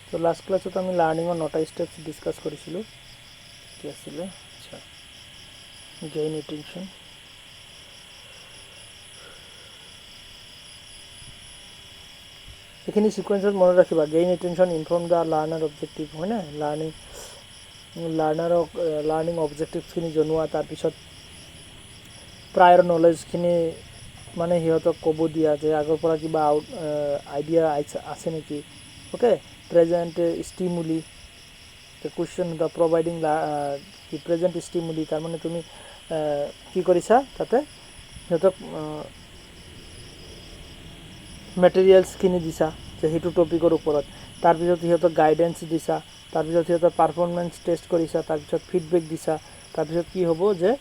তো লাষ্ট ক্লাছত আমি লাৰ্ণিঙৰ 9টা ষ্টেপছ ডিছকাছ কৰিছিলোঁ। কি আছিলে? আচ্ছা, গেইন এটেনশ্যন, এইখিনি সিকুৱেন্সত মনত ৰাখিবা। Gain attention, inform the learner objective, হয় না? লাৰ্ণিং অবজেক্টিভখিনি জনোৱা, তাৰপিছত প্ৰায়ৰ নলেজখিনি মানে সিহঁতক ক'ব দিয়া যে আগৰ পৰা কিবা আইডিয়া আছে নেকি। Okay, present stimuli, question the providing কি প্ৰেজেণ্ট ষ্টিমুলি, তাৰমানে তুমি কি কৰিছা তাতে সিহঁতক মেটেৰিয়েলছখিনি দিছা যে সেইটো টপিকৰ ওপৰত, তাৰপিছত সিহঁতক গাইডেন্স দিছা, তাৰপিছত সিহঁতৰ পাৰফৰ্মেঞ্চ টেষ্ট কৰিছা, তাৰপিছত ফিডবেক দিছা, তাৰপিছত কি হ'ব যে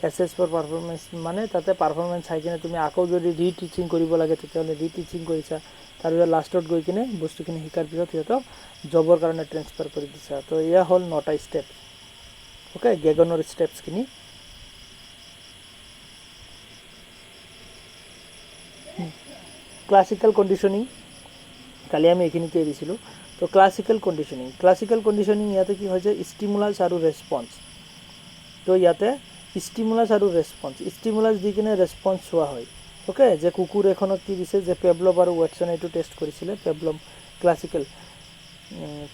এছেছ ফৰ পাৰফৰ্মেঞ্চ, মানে তাতে পাৰফৰ্মেঞ্চ চাই কিনে তুমি আকৌ যদি টিচিং কৰিব লাগে তেতিয়াহ'লে টিচিং কৰিছা, তাৰপিছত লাষ্টত গৈ কিনে বস্তুখিনি শিকাৰ পিছত সিহঁতক জবৰ কাৰণে ট্ৰেন্সফাৰ কৰি দিছা। তো এয়া হ'ল 9টা ষ্টেপ। অ'কে, গেগনৰ ষ্টেপছখিনি। ক্লাছিকেল কণ্ডিশ্যনিং, কালি আমি এইখিনিতে এৰিছিলোঁ। তো ক্লাছিকেল কণ্ডিশ্যনিং ইয়াতে কি হৈছে, ষ্টিমুলাছ আৰু ৰেছপন্স। তো ইয়াতে ষ্টিমুলাছ আৰু ষ্টিমুলাছ দি কিনে ৰেছপন্স চোৱা হয়। অ'কে, যে কুকুৰ এখনত কি দিছে, যে পেভলভ আৰু ৱাটছন এইটো টেষ্ট কৰিছিলে।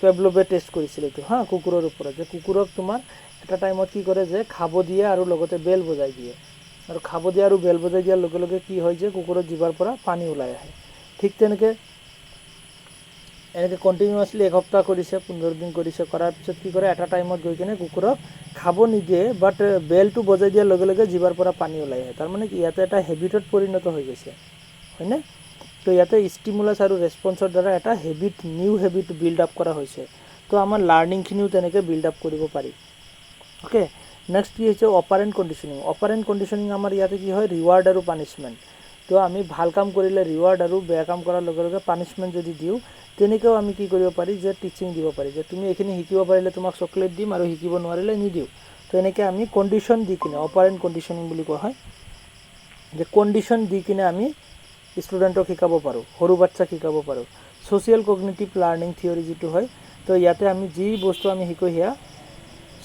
পেভলভে টেষ্ট কৰিছিলে এইটো, হা, কুকুৰৰ ওপৰত, যে কুকুৰক তোমাৰ এটা টাইমত কি কৰে যে খাব দিয়ে আৰু লগতে বেল বজাই দিয়ে, আৰু খাব দিয়ে আৰু বেল বজাই দিয়াৰ লগে লগে কি হয় যে কুকুৰৰ জিভাৰ পৰা পানী ওলাই আহে। ঠিক তেনেকৈ কণ্টিনিউৱাছলি এসপ্তাহ কৰিছে, 15 দিন কৰিছে, কৰাৰ পিছত কি কৰে, এটা টাইমত গৈ কিনে কুকুৰক খাব নিদিয়ে, বাট বেলটো বজাই দিয়াৰ লগে লগে জিভাৰ পৰা পানী ওলাই আহে। তাৰমানে কি ইয়াতে এটা হেবিটত পৰিণত হৈ গৈছে, হয়নে? তো ইয়াতে ষ্টিমুলাছ আৰু ৰেছপন্সৰ দ্বাৰা এটা নিউ হেবিট বিল্ড আপ কৰা হৈছে। তো আমাৰ লাৰ্ণিংখিনিও তেনেকৈ বিল্ড আপ কৰিব পাৰি। অ'কে, নেক্সট কি হৈছে, অপাৰেণ্ট কণ্ডিশ্যনিং। আমাৰ ইয়াতে কি হয়, ৰিৱাৰ্ড আৰু পানিছমেণ্ট। তো আমি ভাল কাম কৰিলে ৰিৱাৰ্ড আৰু বেয়া কাম কৰাৰ লগে লগে পানিছমেণ্ট যদি দিওঁ, তেনেকৈও আমি কি কৰিব পাৰি, যে টিচিং দিব পাৰি, যে তুমি এইখিনি শিকিব পাৰিলে তোমাক চকলেট দিম আৰু শিকিব নোৱাৰিলে নিদিওঁ। তো এনেকৈ আমি কণ্ডিশ্যন দি কিনে, অপাৰেণ্ট কণ্ডিশ্যনিং বুলি কোৱা হয়, যে কণ্ডিশ্যন দি কিনে আমি ষ্টুডেণ্টক শিকাব পাৰোঁ, সৰু বাচ্চাক শিকাব পাৰোঁ। ছ'চিয়েল কগনিটিভ লাৰ্ণিং থিয়ৰী যিটো হয়, তো ইয়াতে আমি যি বস্তু আমি শিকোঁ সেয়া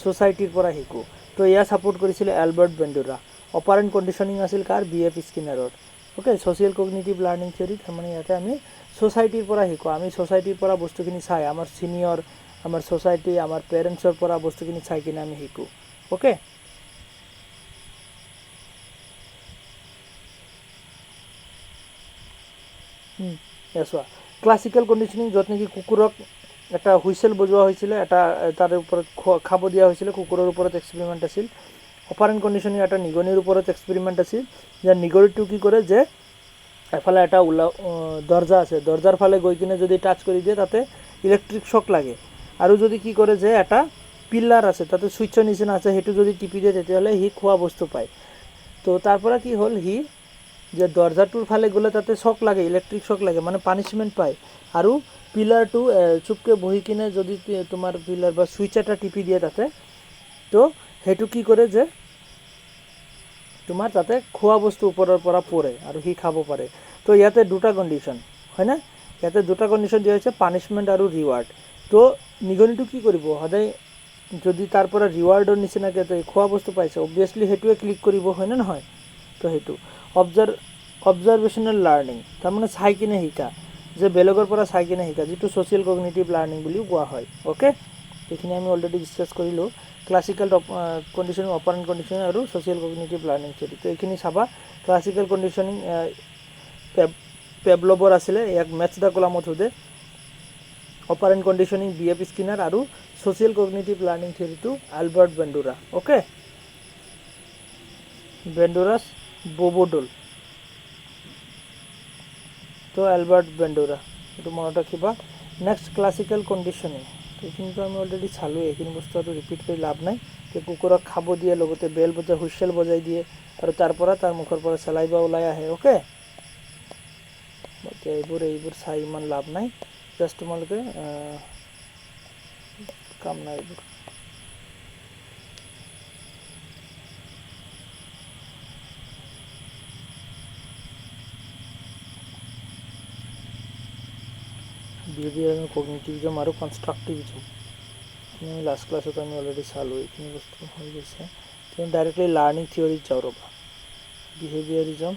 ছ'চাইটিৰ পৰা শিকোঁ। তো এয়া ছাপোৰ্ট কৰিছিলে এলবাৰ্ট বেণ্ডুৰা। অপাৰেণ্ট কণ্ডিশ্যনিং আছিল কাৰ, B.F. স্কিনাৰৰ। Okay, social cognitive learning theory, তাৰমানে ইয়াতে আমি ছ'চাইটিৰ পৰা শিকোঁ। আমি ছ'চাইটিৰ পৰা বস্তুখিনি চাই, আমাৰ ছিনিয়ৰ, আমাৰ ছ'চাইটি, আমাৰ পেৰেণ্টছৰ পৰা বস্তুখিনি চাই কিনে আমি শিকোঁ। অ'কে, চোৱা ক্লাছিকেল কণ্ডিশ্যনিং, য'ত নেকি কুকুৰক এটা হুইচেল বজোৱা হৈছিলে, তাৰ ওপৰত খাব দিয়া হৈছিলে, কুকুৰৰ ওপৰত এক্সপেৰিমেণ্ট আছিল। অপাৰেণ্ট কণ্ডিশ্যনিং এটা নিগনিৰ ওপৰত এক্সপেৰিমেণ্ট আছিল, যে নিগনিটো কি কৰে, যে এফালে এটা দৰ্জা আছে, দৰ্জাৰ ফালে গৈ কিনে যদি টাচ কৰি দিয়ে তাতে ইলেক্ট্ৰিক শ্বক লাগে, আৰু যদি কি কৰে যে এটা পিলাৰ আছে তাতে ছুইচৰ নিচিনা আছে, সেইটো যদি টিপি দিয়ে তেতিয়াহ'লে সি খোৱা বস্তু পায়। তো তাৰ পৰা কি হ'ল, সি যে দৰ্জাটোৰ ফালে গ'লে তাতে শ্বক লাগে, ইলেক্ট্ৰিক শ্বক লাগে, মানে পানিছমেণ্ট পায়, আৰু পিলাৰটো চুপকৈ বহি কিনে যদি তোমাৰ পিলাৰ বা ছুইচ এটা টিপি দিয়ে তাতে, তো সেইটো কি কৰে যে তোমাৰ তাতে খোৱা বস্তু ওপৰৰ পৰা পৰে আৰু সি খাব পাৰে। তো ইয়াতে দুটা কণ্ডিশ্যন, হয়নে? ইয়াতে দুটা কণ্ডিশ্যন দিয়া হৈছে, পানিছমেণ্ট আৰু ৰিৱাৰ্ড। তো নিগনিটো কি কৰিব, সদায় যদি তাৰ পৰা ৰিৱাৰ্ডৰ নিচিনাকৈ খোৱা বস্তু পাইছে, অবভিয়াছলি সেইটোৱে ক্লিক কৰিব, হয়নে নহয়? তো সেইটো অবজাৰভেশ্যনেল লাৰ্ণিং, তাৰমানে চাই কিনে শিকা, যে বেলেগৰ পৰা চাই কিনে শিকা, যিটো ছ'চিয়েল কগনিটিভ লাৰ্ণিং বুলিও কোৱা হয়। অ'কে, এইখিনি আমি অলৰেডি ডিছকাছ কৰিলোঁ, ক্লাছিকেল কণ্ডিশ্যনিং, অপাৰেণ্ট কণ্ডিশ্যনিং আৰু ছ'চিয়েল কগনিটিভ লাৰ্ণিং থিয়ৰী। তো এইখিনি চাবা। ক্লাছিকেল কণ্ডিশ্যনিং পেভলভৰ আছিলে, ইয়াক মেথছ দ্য কলামত সোধে। Operant conditioning B.F. স্কিনাৰ, আৰু ছ'চিয়েল কগনিটিভ লাৰ্ণিং থিয়ৰীটো Albert Bandura. Okay, Bandura's bobo doll, তো এলবাৰ্ট বেণ্ডুৰা, এইটো মনত ৰাখিবা। নেক্সট ক্লাছিকেল কণ্ডিশ্যনিং, এইখিনিতো আমি অলৰেডি চালোঁ, এইখিনি বস্তু আৰু ৰিপিট কৰি লাভ নাই। যে কুকুৰক খাব দিয়ে, লগতে বেল বজাই, হুইচেল বজাই দিয়ে, আৰু তাৰ মুখৰ পৰা চেলাইভা ওলাই আহে। অ'কে, এতিয়া এইবোৰ চাই ইমান লাভ নাই, জাষ্ট তোমালোকে কাম নাই এইবোৰ। বিহেভিয়াৰ কগনিটিভিজম আৰু কনষ্ট্ৰাক্টিভিজম আমি লাষ্ট ক্লাছত আমি অলৰেডি চালোঁ এইখিনি বস্তু হৈ গৈছে তেনে ডাইৰেক্টলি লাৰ্ণিং থিয়ৰিত যাওঁ ৰ'বা বিহেভিয়াৰিজম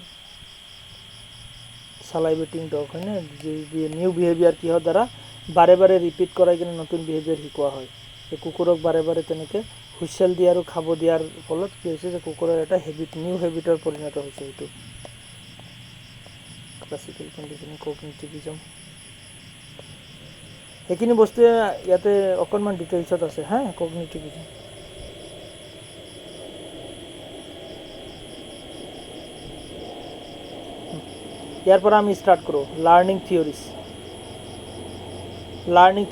সালাইভেটিং ডগ হয়নে নিউ বিহেভিয়াৰ কিহৰ দ্বাৰা বাৰে বাৰে ৰিপিট কৰাই কিনে নতুন বিহেভিয়াৰ শিকোৱা হয় এই কুকুৰক বাৰে বাৰে তেনেকৈ হুইচেল দিয়া আৰু খাব দিয়াৰ ফলত কি হৈছে যে কুকুৰৰ এটা হেবিট নিউ হেবিটৰ পৰিণত হৈছে এইটো ক্লাছিকেল কণ্ডিশ্যনিং কগনিটিভিজম সেইখিনি বস্তুৱে ইয়াতে অকণমান ডিটেইলছত আছে হা কগনিটিভিজম ইয়াৰ পৰা আমি ষ্টাৰ্ট কৰোঁ লাৰ্ণিং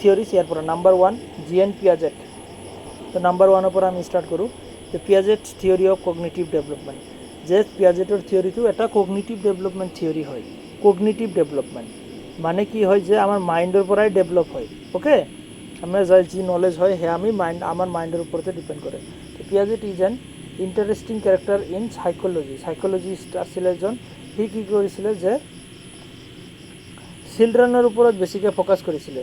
থিয়ৰিজ ইয়াৰ পৰা নাম্বাৰ 1 GN পিয়াজেট তো নাম্বাৰ 1 পৰা আমি ষ্টাৰ্ট কৰোঁ যে Piaget theory of cognitive development যে পিয়াজেটৰ থিয়ৰিটো এটা কগনিটিভ ডেভেলপমেণ্ট থিয়ৰি হয় কগনিটিভ ডেভেলপমেণ্ট মানে কি হয় যে আমাৰ মাইণ্ডৰ পৰাই ডেভেলপ হয় ওকে আমাৰ যি নলেজ হয় সেয়া আমি আমাৰ মাইণ্ডৰ ওপৰতে ডিপেণ্ড কৰে তো Piaget is an interesting character in psychologist আছিলে এজন সি কি কৰিছিলে যে চিলড্ৰেনৰ ওপৰত বেছিকৈ ফ'কাছ কৰিছিলে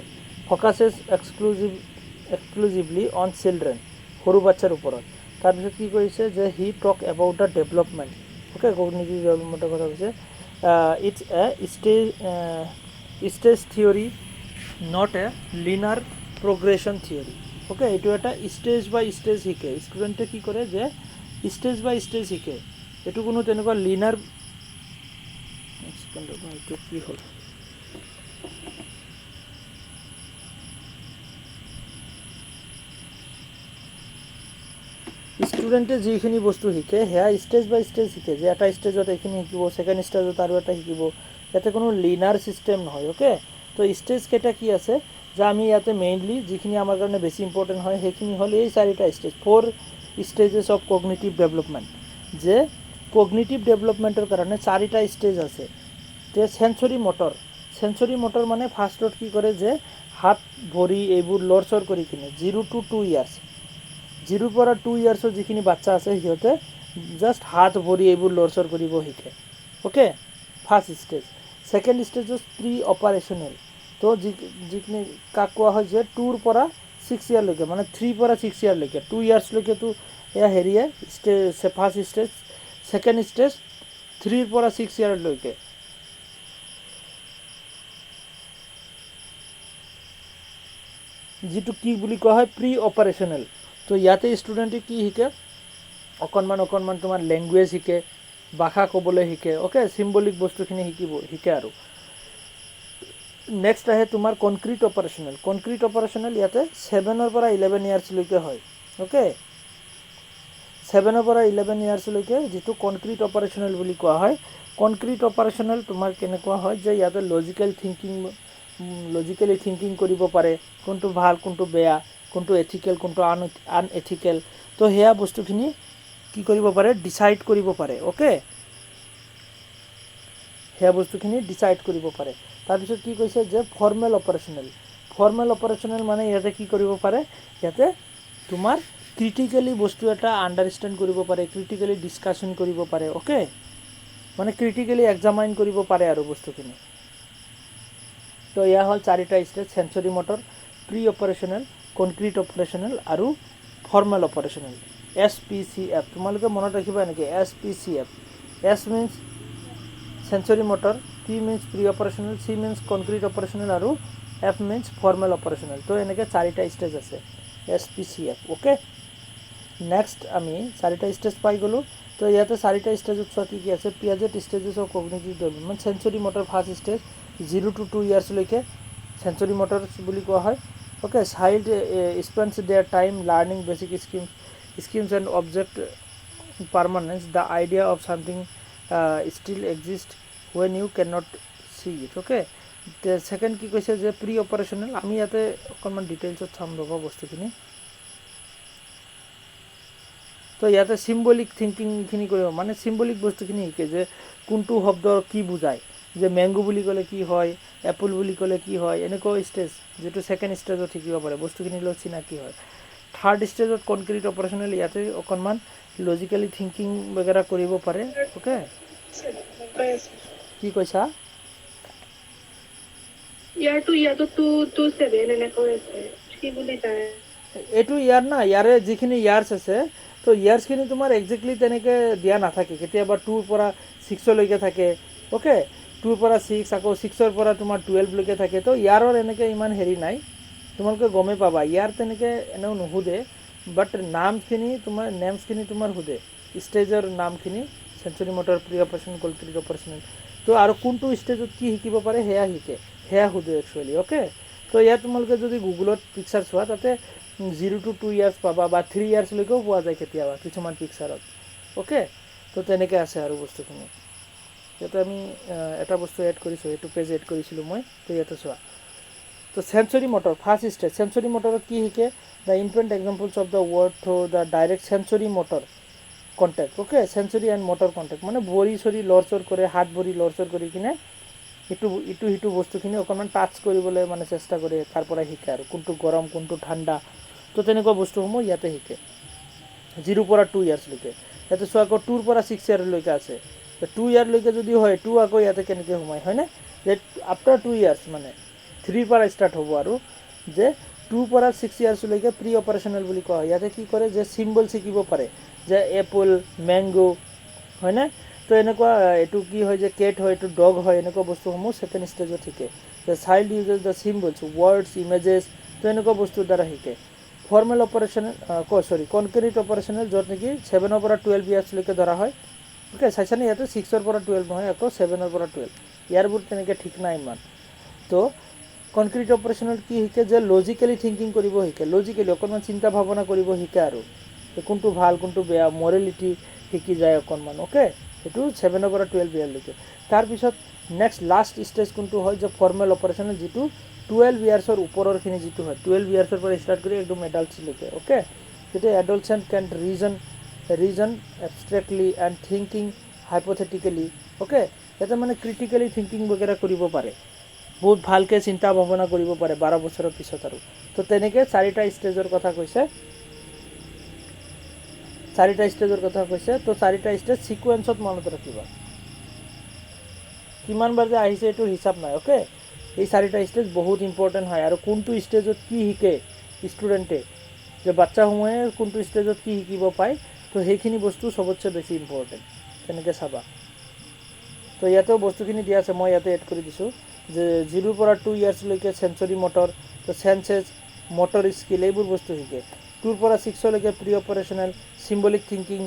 ফ'কাছেছ এক্সক্লুজিভলি অন চিলড্ৰেন সৰু বাচ্চাৰ ওপৰত তাৰপিছত কি কৰিছে যে he talk about the development okay cognitive ডেভেলপমেণ্টৰ কথা কৈছে it's a stage theory not a linear progression theory okay এইটো এটা ষ্টেজ বাই ষ্টেজ শিকে ষ্টুডেণ্টে কি কৰে যে ষ্টেজ বাই ষ্টেজ শিকে এইটো কোনো তেনেকুৱা লিনাৰ এইটো কি হ'ল ষ্টুডেণ্টে যিখিনি বস্তু শিকে সেয়া ষ্টেজ বাই ষ্টেজ শিকে যে এটা ষ্টেজত এইখিনি শিকিব ছেকেণ্ড ষ্টেজত আৰু এটা শিকিব ইয়াতে কোনো লিনাৰ ছিষ্টেম নহয় অ'কে তো ষ্টেজ কেইটা কি আছে যে আমি ইয়াতে মেইনলি যিখিনি আমাৰ কাৰণে বেছি ইম্পৰ্টেণ্ট হয় সেইখিনি হ'ল এই 4টা stage 4 stages of cognitive development যে কগনিটিভ ডেভেলপমেণ্টৰ কাৰণে 4টা ষ্টেজ আছে যে সেঞ্চৰি মটৰ মানে ফাৰ্ষ্টত কি কৰে যে হাত ভৰি এইবোৰ লৰচৰ কৰি কিনে 0 to 2 ইয়াৰ্ছ 0 পৰা 2 ইয়াৰ্ছৰ যিখিনি বাচ্চা আছে সিহঁতে জাষ্ট হাত ভৰি এইবোৰ লৰচৰ কৰিব শিকে ওকে ফাৰ্ষ্ট ষ্টেজ ছেকেণ্ড ষ্টেজত প্ৰি অপাৰেশ্যনেল তো যিখিনি কাক কোৱা হয় যে 2 পৰা 6 ইয়াৰলৈকে মানে 3 পৰা 6 ইয়াৰলৈকে 2 ইয়াৰ্ছলৈকেতো এয়া হেৰিয়ে ফাৰ্ষ্ট ষ্টেজ ছেকেণ্ড ষ্টেজ 3 পৰা 6 ইয়াৰলৈকে যিটো কি বুলি কোৱা হয় প্ৰি অপাৰেশ্যনেল তো ইয়াতে ষ্টুডেণ্টে কি শিকে অকণমান তোমাৰ লেংগুৱেজ শিকে ভাষা ক'বলৈ শিকে ওকে চিম্বলিক বস্তুখিনি শিকে আৰু নেক্সট আহে তোমাৰ কনক্ৰিট অপাৰেশ্যনেল ইয়াতে 7 পৰা 11 ইয়াৰ্ছলৈকে হয় ওকে 7 পৰা 11 ইয়াৰ্ছলৈকে যিটো কনক্ৰিট অপাৰেশ্যনেল বুলি কোৱা হয় কনক্ৰিট অপাৰেশ্যনেল তোমাৰ কেনেকুৱা হয় যে ইয়াতে লজিকেলি থিংকিং কৰিব পাৰে কোনটো ভাল কোনটো বেয়া কোনটো এথিকেল কোনটো আনএথিকেল তো সেয়া বস্তুখিনি কি কৰিব পাৰে ডিচাইড কৰিব পাৰে ওকে সেয়া বস্তুখিনি ডিচাইড কৰিব পাৰে তাৰপিছত কি কৈছে যে ফৰ্মেল অপাৰেশ্যনেল মানে ইয়াতে কি কৰিব পাৰে ইয়াতে তোমাৰ ক্ৰিটিকেলি বস্তু এটা আণ্ডাৰষ্টেণ্ড কৰিব পাৰে ক্ৰিটিকেলি ডিছকাশ্যন কৰিব পাৰে ওকে মানে ক্ৰিটিকেলি এক্সামাইন কৰিব পাৰে আৰু বস্তুখিনি তো এয়া হ'ল 4টা stage sensory motor pre operational concrete operational আৰু ফৰ্মেল অপাৰেশ্যনেল SPCF তোমালোকে মনত ৰাখিবা এনেকৈ SPCF S means sensory motor P means pre operational C means concrete operational আৰু F মিন্স ফৰ্মেল অপাৰেশ্যনেল তো এনেকৈ 4টা ষ্টেজ আছে SPCF ওকে নেক্সট আমি 4টা ষ্টেজ পাই গ'লোঁ তো ইয়াতে 4টা ষ্টেজত চোৱা কি আছে Piaget stages of cognitive development sensory motor first stage 0 to 2 ইয়াৰ্ছলৈকে সেঞ্চৰি মটৰ বুলি কোৱা হয় okay child spends their time learning basic schemes and object permanence the idea of something still exist when you can not see it okay second কি কৈছে যে pre operational আমি ইয়াতে অকণমান ডিটেইলছত চাম ৰ'ব বস্তুখিনি তো ইয়াতে চিম্বলিক থিংকিংখিনি কৰিব মানে চিম্বলিক বস্তুখিনি শিকে যে কোনটো শব্দৰ কি বুজায় যে মেংগো বুলি ক'লে কি হয় এপল বুলি ক'লে কি হয় এনেকুৱা ষ্টেজ যেটো ছেকেণ্ড ষ্টেজত শিকিব পাৰে বস্তুখিনি লগত চিনাকি হয় থাৰ্ড ষ্টেজত কনক্ৰিট অপাৰেশ্যনেল ইয়াতে অকণমান লজিকেলি থিংকিং বেগেৰা কৰিব পাৰে ওকে কি কৈছা ইয়াতো 2 to 7 এনেকৈ আছে কি বুলি যায় এইটো ইয়াৰ না ইয়াৰে যিখিনি ইয়াৰ্ছ আছে তো ইয়াৰ্ছখিনি তোমাৰ একজেক্টলি তেনেকৈ দিয়া নাথাকে কেতিয়াবা 2ৰ পৰা 6লৈকে থাকে অ'কে 2ৰ পৰা 6 আকৌ 6ৰ পৰা তোমাৰ 12লৈকে থাকে তো ইয়াৰৰ এনেকৈ ইমান হেৰি নাই তোমালোকে গমেই পাবা ইয়াৰ তেনেকৈ এনেও নুসুধে বাট নামখিনি তোমাৰ নেমছখিনি তোমাৰ সোধে ষ্টেজৰ নামখিনি sensory motor pre operation concrete operational তো আৰু কোনটো ষ্টেজত কি শিকিব পাৰে সেয়া সোধে একচুৱেলি অ'কে তো ইয়াত তোমালোকে যদি গুগলত পিকচাৰ চোৱা তাতে 0 to 2 ইয়াৰ্ছ পাবা বা 3 ইয়াৰ্ছলৈকেও পোৱা যায় কেতিয়াবা কিছুমান পিকচাৰত অ'কে তো তেনেকৈ আছে আৰু বস্তুখিনি ইয়াতে আমি এটা বস্তু এড কৰিছোঁ এইটো পেজ এড কৰিছিলোঁ মই তো ইয়াতে চোৱা তো sensory motor first stage sensory মটৰত কি শিকে the infant examples of the world through the direct sensory motor contact okay sensory and motor contact মানে ভৰি চৰি লৰচৰ কৰে হাত ভৰি লৰচৰ কৰি কিনে ইটো বস্তুখিনি অকণমান টাচ কৰিবলৈ মানে চেষ্টা কৰে তাৰ পৰা শিকে আৰু কোনটো গৰম কোনটো ঠাণ্ডা তো তেনেকুৱা বস্তুসমূহ ইয়াতে শিকে 0 পৰা 2 ইয়াৰ্ছলৈকে ইয়াতে চোৱা আকৌ 2ৰ পৰা 6 ইয়াৰলৈকে আছে 2 ইয়াৰলৈকে যদি হয় 2 আকৌ ইয়াতে কেনেকৈ সোমায় হয়নে যে আফটাৰ 2 ইয়াৰ্ছ মানে 3 পৰা ষ্টাৰ্ট হ'ব আৰু যে 2 পৰা 6 ইয়াৰ্ছলৈকে প্ৰি অপাৰেশ্যনেল বুলি কোৱা হয় ইয়াতে কি কৰে যে চিম্বল শিকিব পাৰে যে এপল মেংগো হয়নে তো এনেকুৱা এইটো কি হয় যে কেট হয় এইটো ডগ হয় এনেকুৱা বস্তুসমূহ ছেকেণ্ড ষ্টেজত শিকে the child uses the symbols words images তো এনেকুৱা বস্তুৰ দ্বাৰা শিকে ফৰ্মেল অপাৰেশ্যনেল কনক্ৰিট অপাৰেশ্যনেল য'ত নেকি 7ৰ পৰা 12 ইয়াৰ্ছলৈকে ধৰা হয় অ'কে চাইছানে ইয়াতে 6ৰ পৰা 12 নহয় আকৌ 7ৰ পৰা 12 ইয়াৰবোৰ তেনেকৈ ঠিক নাই ইমান তো কনক্ৰিট অপাৰেশ্যনেল কি শিকে যে লজিকেলি থিংকিং কৰিব শিকে লজিকেলি অকণমান চিন্তা ভাৱনা কৰিব শিকে আৰু কোনটো ভাল কোনটো বেয়া মৰেলিটি শিকি যায় অকণমান অ'কে সেইটো 7ৰ পৰা 12 ইয়াৰলৈকে তাৰপিছত নেক্সট লাষ্ট ষ্টেজ কোনটো হয় যে ফৰ্মেল অপাৰেশ্যনেল যিটো 12 ইয়াৰ্ছৰ ওপৰৰখিনি যিটো হয় 12 ইয়াৰ্ছৰ পৰা ষ্টাৰ্ট কৰি একদম এডাল্টছলৈকে অ'কে যেতিয়া এডাল্টছেণ্ট কেন ৰিজন এবষ্ট্ৰেক্টলি এণ্ড থিংকিং হাইপথেটিকেলি অ'কে ইয়াতে মানে ক্ৰিটিকেলি থিংকিং বগেৰা কৰিব পাৰে বহুত ভালকৈ চিন্তা ভাৱনা কৰিব পাৰে 12 বছৰৰ পিছত আৰু তো তেনেকৈ 4টা ষ্টেজৰ কথা কৈছে তো 4টা ষ্টেজ সিকুৱেন্সত মনত ৰাখিবা কিমান বাৰ যে আহিছে এইটো হিচাপ নাই অ'কে এই 4টা ষ্টেজ বহুত ইম্পৰ্টেণ্ট হয় আৰু কোনটো ষ্টেজত কি শিকে ষ্টুডেণ্টে যে বাচ্চাসমূহে কোনটো ষ্টেজত কি শিকিব পায় তো সেইখিনি বস্তু চবতছে বেছি ইম্পৰ্টেণ্ট তেনেকৈ চাবা তো ইয়াতেও বস্তুখিনি দিয়া আছে মই ইয়াতে এড কৰি দিছোঁ যে 0ৰ পৰা 2 ইয়াৰ্ছলৈকে চেঞ্চুৰী মটৰ তো চেঞ্চেছ মটৰ স্কিল এইবোৰ বস্তু শিকে 2ৰ পৰা 6লৈকে pre operational symbolic thinking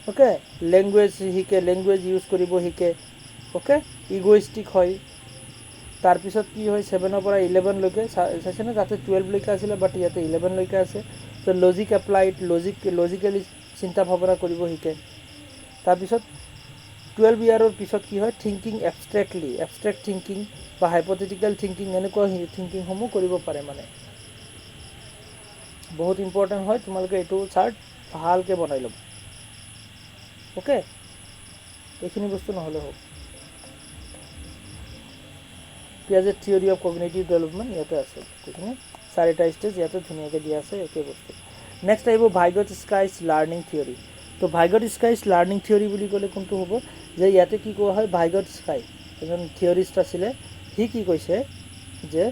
okay language শিকে লেংগুৱেজ ইউজ কৰিব শিকে অ'কে ইগ'ইষ্টিক হয় তাৰপিছত কি হয় 7ৰ পৰা 11লৈকে চাইছেনে তাতে 12লৈকে আছিলে বাট ইয়াতে 11লৈকে আছে তো লজিক এপ্লাইড লজিকেলি চিন্তা ভাৱনা কৰিব শিকে তাৰপিছত 12 ইয়াৰৰ পিছত কি হয় থিংকিং এবষ্ট্ৰেক্ট থিংকিং বা হাইপথেটিকেল থিংকিং এনেকুৱা থিংকিংসমূহ কৰিব পাৰে মানে বহুত ইম্পৰ্টেণ্ট হয় তোমালোকে এইটো চাৰ্ট ভালকৈ বনাই ল'ব অ'কে এইখিনি বস্তু নহ'লে হ'ব পিয়াজেৰ থিয়ৰী অফ কগনিটিভ ডেভেলপমেণ্ট ইয়াতে আছে বস্তুখিনি 4টা ষ্টেজ ইয়াতে ধুনীয়াকৈ দিয়া আছে একে বস্তু নেক্সট আহিব ভাইগটস্কাইছ লাৰ্ণিং থিয়ৰী তো ভাইগটস্কাইছ লাৰ্ণিং থিয়ৰী বুলি ক'লে কোনটো হ'ব যে ইয়াতে কি কোৱা হয় ভাইগটস্কাই এজন থিয়ৰিষ্ট আছিলে সি কি কৈছে যে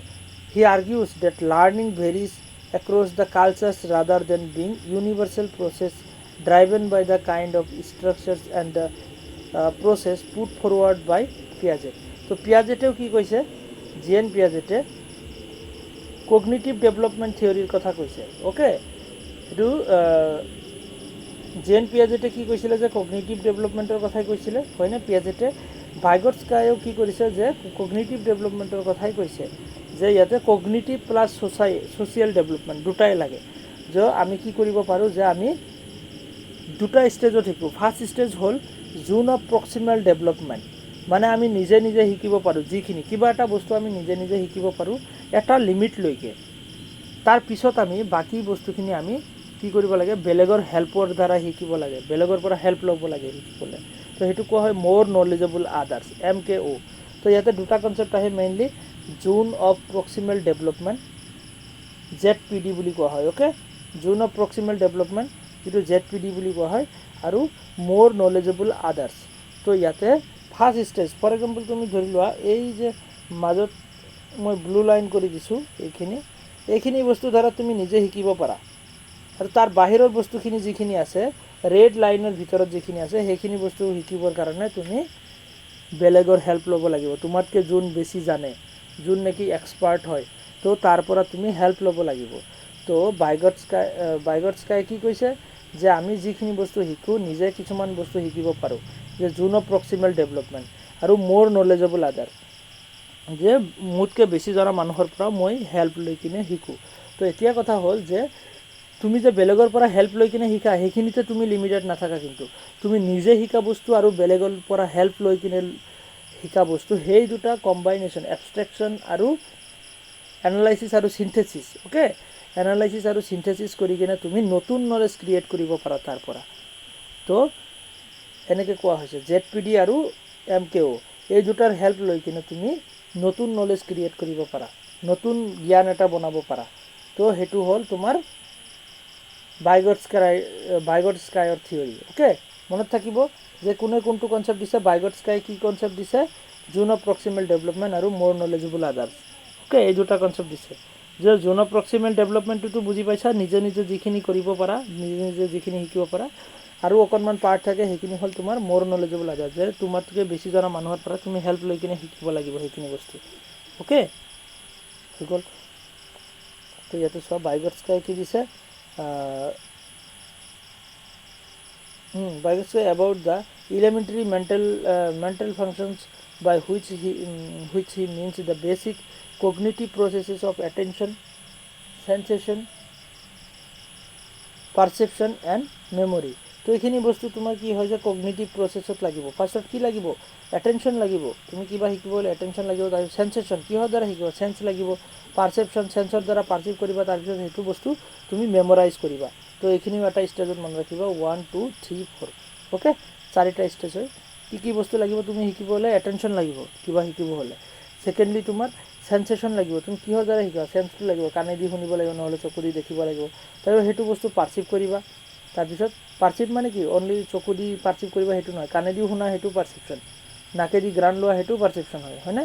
he argues that learning varies across the cultures rather than being universal process driven by the kind of structures and the process put forward by Piaget তো পিয়াজেটেও কি কৈছে জিএন পিয়াজেটে কগনিটিভ ডেভেলপমেণ্ট থিয়ৰীৰ কথা কৈছে অ'কে এইটো জিএন পিয়াজেটে কি কৈছিলে যে cognitive ডেভেলপমেণ্টৰ কথাই কৈছিলে হয়নে পিয়াজেটে ভাইগটস্কাইও কি কৰিছে যে কগনিটিভ ডেভেলপমেণ্টৰ কথাই কৈছে যে ইয়াতে কগনিটিভ প্লাছ ছ'চিয়েল ডেভেলপমেণ্ট দুটাই লাগে যে আমি কি কৰিব পাৰোঁ যে আমি দুটা ষ্টেজত শিকোঁ ফাৰ্ষ্ট ষ্টেজ হ'ল জোন অফ প্ৰক্সিমেল ডেভেলপমেণ্ট মানে আমি নিজে শিকিব পাৰোঁ যিখিনি কিবা এটা বস্তু আমি নিজে শিকিব পাৰোঁ এটা লিমিটলৈকে তাৰপিছত আমি বাকী বস্তুখিনি আমি কি কৰিব লাগে বেলেগৰ হেল্পৰ দ্বাৰা শিকিব লাগে বেলেগৰ পৰা হেল্প ল'ব লাগে শিকিবলৈ তো সেইটো কোৱা হয় মোৰ নলেজেবল আদাৰ্ছ MKO তো ইয়াতে দুটা কনচেপ্ট আহে mainly Jon of proximal development ZPD বুলি কোৱা হয় okay Jon of proximal development যিটো ZPD বুলি কোৱা হয় আৰু মোৰ নলেজেবল আদাৰ্ছ তো ইয়াতে ফাৰ্ষ্ট ষ্টেজ ফৰ এক্সাম্পল তুমি ধৰি লোৱা এই যে মাজত মই ব্লু লাইন কৰি দিছোঁ এইখিনি বস্তু ধৰা তুমি নিজে শিকিব পাৰা আৰু তাৰ বাহিৰৰ বস্তুখিনি যিখিনি আছে ৰেড লাইনৰ ভিতৰত যিখিনি আছে সেইখিনি বস্তু শিকিবৰ কাৰণে তুমি বেলেগৰ হেল্প ল'ব লাগিব তোমাতকৈ যোন বেছি জানে যোন নেকি এক্সপাৰ্ট হয় তো তাৰ পৰা তুমি হেল্প ল'ব লাগিব তো বাইগট স্কাই কি কৈছে যে আমি যিখিনি বস্তু শিকোঁ নিজে কিছুমান বস্তু শিকিব পাৰোঁ যে জোন অফ প্ৰক্সিমেল ডেভেলপমেণ্ট আৰু মোৰ নলেজেবল আদাৰ যে মোতকৈ বেছি জনা মানুহৰ পৰা মই হেল্প লৈ কিনে শিকোঁ তো এতিয়া কথা হ'ল যে তুমি যে বেলেগৰ পৰা হেল্প লৈ কিনে শিকা সেইখিনিতে তুমি লিমিটেড নাথাকা কিন্তু তুমি নিজে শিকা বস্তু আৰু বেলেগৰ পৰা হেল্প লৈ কিনে শিকা বস্তু সেই দুটা কম্বাইনেশ্যন এবষ্ট্ৰেকশ্যন আৰু এনালাইচিছ আৰু চিন্থেচিছ অ'কে এনালাইচিছ আৰু চিন্থেচিছ কৰি কিনে তুমি নতুন নলেজ ক্ৰিয়েট কৰিব পাৰা তাৰ পৰা তো এনেকৈ কোৱা হৈছে ZPD আৰু MKO এই দুটাৰ হেল্প লৈ কিনে তুমি নতুন নলেজ ক্ৰিয়েট কৰিব পাৰা নতুন জ্ঞান এটা বনাব পাৰা তো সেইটো হ'ল তোমাৰ বাইগট স্কাইৰ থিয়ৰী অ'কে মনত থাকিব যে কোনে কোনটো কনচেপ্ট দিছে বাইগট স্কাই কি কনচেপ্ট দিছে জোন অফ প্ৰক্সিমেল ডেভেলপমেণ্ট আৰু মোৰ নলেজেবল আদাৰ্ছ অ'কে এই দুটা কনচেপ্ট দিছে যে জোন অফ প্ৰক্সিমেল ডেভেলপমেণ্টটোতো বুজি পাইছা নিজে নিজে যিখিনি কৰিব পাৰা নিজে নিজে যিখিনি শিকিব পাৰা আৰু অকণমান পাৰ্ট থাকে সেইখিনি হ'ল তোমাৰ মোৰ নলেজেবল আদাৰ্ছ যে তোমাতকৈ বেছি জনা মানুহৰ পৰা তুমি হেল্প লৈ কিনে শিকিব লাগিব সেইখিনি বস্তু অ'কে হৈ গ'ল তো ইয়াতে চোৱা বাইগট স্কাই কি দিছে Bygus say about the elementary mental functions by which he means the basic cognitive processes of attention, sensation, perception and memory. তো এইখিনি বস্তু তোমাৰ কি হয় যে কগনিটিভ প্ৰচেছত লাগিব ফাৰ্ষ্টত কি লাগিব এটেনশ্যন লাগিব তুমি কিবা শিকিব হ'লে এটেনশ্যন লাগিব তাৰপিছত চেনচেশ্যন কিহৰ দ্বাৰা শিকিব চেন্স লাগিব পাৰচেপশ্যন চেন্সৰ দ্বাৰা পাৰচিভ কৰিবা তাৰপিছত সেইটো বস্তু তুমি মেমৰাইজ কৰিবা তো এইখিনিও এটা ষ্টেজত মনত ৰাখিবা 1 2 3 4 অ'কে চাৰিটা ষ্টেজ হয় কি বস্তু লাগিব তুমি শিকিব হ'লে এটেনশ্যন লাগিব কিবা শিকিব হ'লে ছেকেণ্ডলি তোমাৰ চেনচেশ্যন লাগিব তুমি কিহৰ দ্বাৰা শিকিবা চেন্সটো লাগিব কাণেদি শুনিব লাগিব নহ'লে চকু দি দেখিব লাগিব তাৰপিছত সেইটো বস্তু পাৰচিভ কৰিবা তাৰপিছত পাৰচিভ মানে কি অনলি চকু দি পাৰচিভ কৰিবা সেইটো নহয় কাণেদি শুনা সেইটো পাৰচিপশ্যন নাকেদি গ্ৰাণ লোৱা সেইটো পাৰচিপশ্যন হয়নে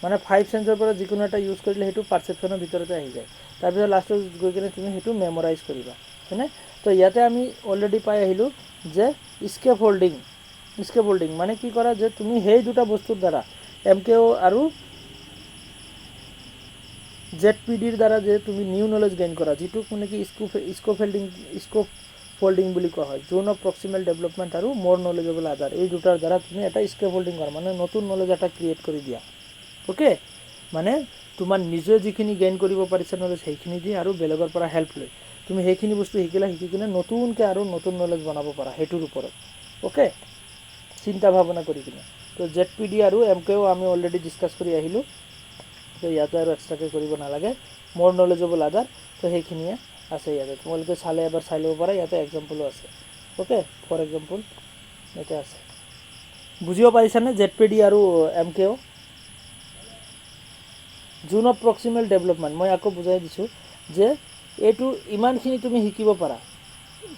মানে 5 চেন্সৰ পৰা যিকোনো এটা ইউজ কৰিলে সেইটো পাৰচেপশ্যনৰ ভিতৰতে আহি যায় তাৰপিছত লাষ্টত গৈ কিনে তুমি সেইটো মেমৰাইজ কৰিবা হয়নে তো ইয়াতে আমি অলৰেডি পাই আহিলোঁ যে স্কেপ হোল্ডিং মানে কি কৰা যে তুমি সেই দুটা বস্তুৰ দ্বাৰা MKO আৰু ZPDৰ দ্বাৰা যে তুমি নিউ নলেজ গেইন কৰা যিটোক মানে কি স্কোপ ফল্ডিং বুলি কোৱা হয় জোন অফ প্ৰক্সিমেল ডেভেলপমেণ্ট আৰু মোৰ নলেজেবল আদাৰ এই দুটাৰ দ্বাৰা তুমি এটা স্কেপ হোল্ডিং কৰা মানে নতুন নলেজ এটা ক্ৰিয়েট কৰি দিয়া অ'কে মানে তোমাৰ নিজে যিখিনি গেইন কৰিব পাৰিছা নলেজ সেইখিনি দি আৰু বেলেগৰ পৰা হেল্প লৈ তুমি সেইখিনি বস্তু শিকি কিনে নতুনকৈ আৰু নতুন নলেজ বনাব পাৰা সেইটোৰ ওপৰত অ'কে চিন্তা ভাৱনা কৰি কিনে তো ZPD আৰু MKO আমি অলৰেডি ডিছকাছ কৰি আহিলোঁ তো ইয়াতে আৰু এক্সট্ৰাকৈ কৰিব নালাগে মোৰ নলেজেবল আদাৰ তো সেইখিনিয়ে আছে ইয়াতে তোমালোকে চালে এবাৰ চাই ল'ব পাৰা ইয়াতে এক্সাম্পলো আছে অ'কে ফৰ এক্সাম্পল ইয়াতে আছে বুজিব পাৰিছানে ZPD আৰু MKO Jon of proximal development মই আকৌ বুজাই দিছোঁ যে এইটো ইমানখিনি তুমি শিকিব পাৰা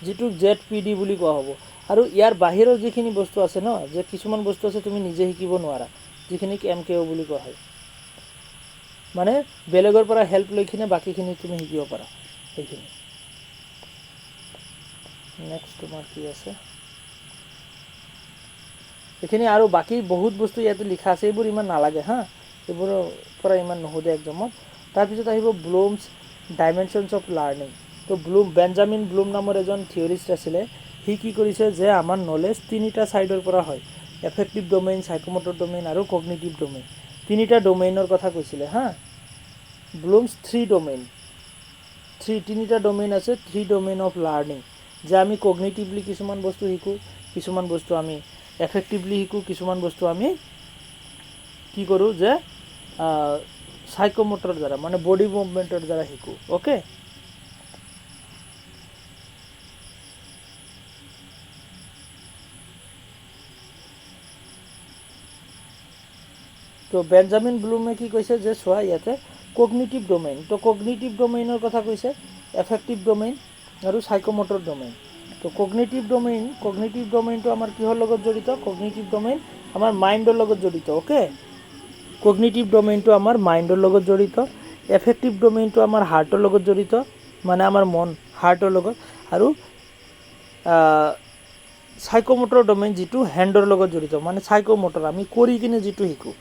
যিটো ZPD বুলি কোৱা হ'ব আৰু ইয়াৰ বাহিৰৰ যিখিনি বস্তু আছে ন যে কিছুমান বস্তু আছে তুমি নিজে শিকিব নোৱাৰা যিখিনিক MKO বুলি কোৱা হয় মানে বেলেগৰ পৰা হেল্প লৈ কিনে বাকীখিনি তুমি শিকিব পাৰা সেইখিনি নেক্সট তোমাৰ কি আছে এইখিনি আৰু বাকী বহুত বস্তু ইয়াতে লিখা আছে এইবোৰ ইমান নালাগে হা এইবোৰৰ পৰা ইমান নোসোধে একজামত তাৰপিছত আহিব ব্লুমছ ডাইমেনশ্যনছ অফ লাৰ্ণিং তো বেঞ্জামিন ব্লুম নামৰ এজন থিয়ৰিষ্ট আছিলে সি কি কৰিছে যে আমাৰ নলেজ তিনিটা ছাইডৰ পৰা হয় এফেক্টিভ ডমেইন সাইকোমোটৰ ডমেইন আৰু কগনিটিভ ডমেইন তিনিটা ডমেইনৰ কথা কৈছিলে হা ব্লুমছ তিনিটা ডমেইন আছে 3 ডমেইন অফ লাৰ্ণিং যে আমি কগনিটিভলি কিছুমান বস্তু শিকোঁ কিছুমান বস্তু আমি এফেক্টিভলি শিকোঁ কিছুমান বস্তু আমি কি কৰোঁ যে সাইকোমোটৰ দ্বাৰা মানে বডি মুভমেণ্টৰ দ্বাৰা শিকোঁ অ'কে তো বেঞ্জামিন ব্লুমে কি কৈছে যে চোৱা ইয়াতে কগনিটিভ ডমেইন তো কগনিটিভ ডমেইনৰ কথা কৈছে এফেক্টিভ ডমেইন আৰু সাইকোমোটৰ ডমেইন তো কগনিটিভ ডমেইনটো আমাৰ কিহৰ লগত জড়িত কগনিটিভ ডমেইন আমাৰ মাইণ্ডৰ লগত জড়িত অ'কে কগনিটিভ ডমেইনটো আমাৰ মাইণ্ডৰ লগত জড়িত, এফেক্টিভ ডমেইনটো আমাৰ হাৰ্টৰ লগত জড়িত, মানে আমাৰ মন হাৰ্টৰ লগত, আৰু সাইকোমোটৰ ডমেইন যিটো হেণ্ডৰ লগত জড়িত, মানে সাইকোমোটৰ আমি কৰি কিনে যিটো শিকোঁ।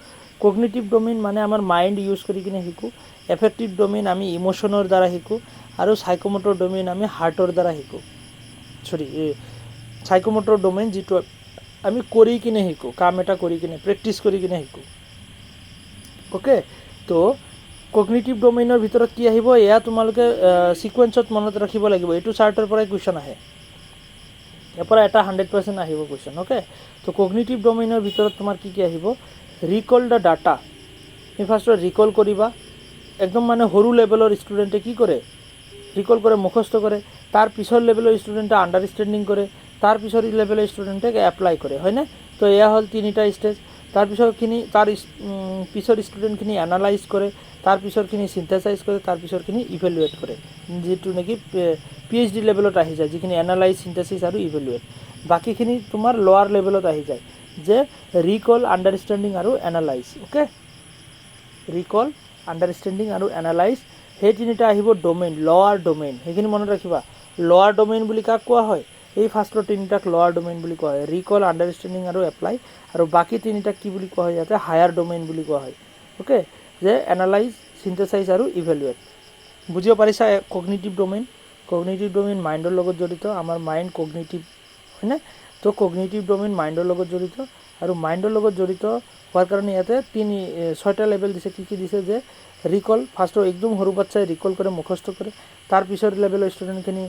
কগনিটিভ ডমেইন মানে আমাৰ মাইণ্ড ইউজ কৰি কিনে শিকোঁ, এফেক্টিভ ডমেইন আমি ইমোশ্যনৰ দ্বাৰা শিকোঁ, আৰু সাইকোমোটৰ ডমেইন আমি হাৰ্টৰ দ্বাৰা শিকোঁ। সাইকোমোটৰ ডমেইন যিটো আমি কৰি কিনে শিকোঁ, কাম এটা কৰি কিনে প্ৰেক্টিছ কৰি কিনে শিকোঁ। অ'কে, তো কগনিটিভ ডমেইনৰ ভিতৰত কি আহিব, এয়া তোমালোকে ছিকুৱেঞ্চত মনত ৰাখিব লাগিব। এইটো চাৰ্টৰ পৰাই কুৱেশ্যন আহে, ইয়াৰ পৰা এটা 100% আহিব কুৱেশ্যন। অ'কে, তো কগনিটিভ ডমেইনৰ ভিতৰত তোমাৰ কি কি আহিব, ৰিকল দ্য ডাটা। তুমি ফাৰ্ষ্টত ৰিকল কৰিবা, একদম মানে সৰু লেভেলৰ ষ্টুডেণ্টে কি কৰে, ৰিকল কৰে, মুখস্থ কৰে। তাৰ পিছৰ লেভেলৰ ষ্টুডেণ্টে আণ্ডাৰষ্টেণ্ডিং কৰে, তাৰ পিছৰ লেভেলৰ ষ্টুডেণ্টে এপ্লাই কৰে, হয়নে? তো এয়া হ'ল তিনিটা ষ্টেজ। তাৰপিছৰখিনি পিছৰ ষ্টুডেণ্টখিনি এনালাইজ কৰে, তাৰ পিছৰখিনি চিন্থেচাইজ কৰে, তাৰ পিছৰখিনি ইভেলুৱেট কৰে, যিটো নেকি PhD লেভেলত আহি যায়, যিখিনি এনালাইজ, চিন্থেচিছ আৰু ইভেলুৱেট। বাকীখিনি তোমাৰ লোৱাৰ লেভেলত আহি যায়, যে ৰিকল, আণ্ডাৰষ্টেণ্ডিং আৰু এনালাইজ। অ'কে, ৰিকল, আণ্ডাৰষ্টেণ্ডিং আৰু এনালাইজ, সেই তিনিটা আহিব ডমেইন, লোৱাৰ ডমেইন। সেইখিনি মনত ৰাখিবা, লোৱাৰ ডমেইন বুলি কাক কোৱা হয়, এই ফাৰ্ষ্টৰ তিনিটাক লোৱাৰ ডমেইন বুলি কোৱা হয়, ৰিকল, আণ্ডাৰষ্টেণ্ডিং আৰু এপ্লাই, আৰু বাকী তিনিটাক কি বুলি কোৱা হয়, ইয়াতে হায়াৰ ডমেইন বুলি কোৱা হয়। অ'কে, যে এনালাইজ, চিন্থেচাইজ আৰু ইভেলুৱেট। বুজিব পাৰিছা কগনিটিভ ডমেইন? কগনিটিভ ডমেইন মাইণ্ডৰ লগত জড়িত, আমাৰ মাইণ্ড কগনিটিভ, হয়নে? তো কগনিটিভ ডমেইন মাইণ্ডৰ লগত জড়িত, আৰু মাইণ্ডৰ লগত জড়িত হোৱাৰ কাৰণে ইয়াতে 6টা লেভেল দিছে। কি কি দিছে, যে ৰিকল, ফাৰ্ষ্টৰ একদম সৰু বাচ্চাই ৰিকল কৰে, মুখস্থ কৰে, তাৰ পিছৰ লেভেলৰ ষ্টুডেণ্টখিনি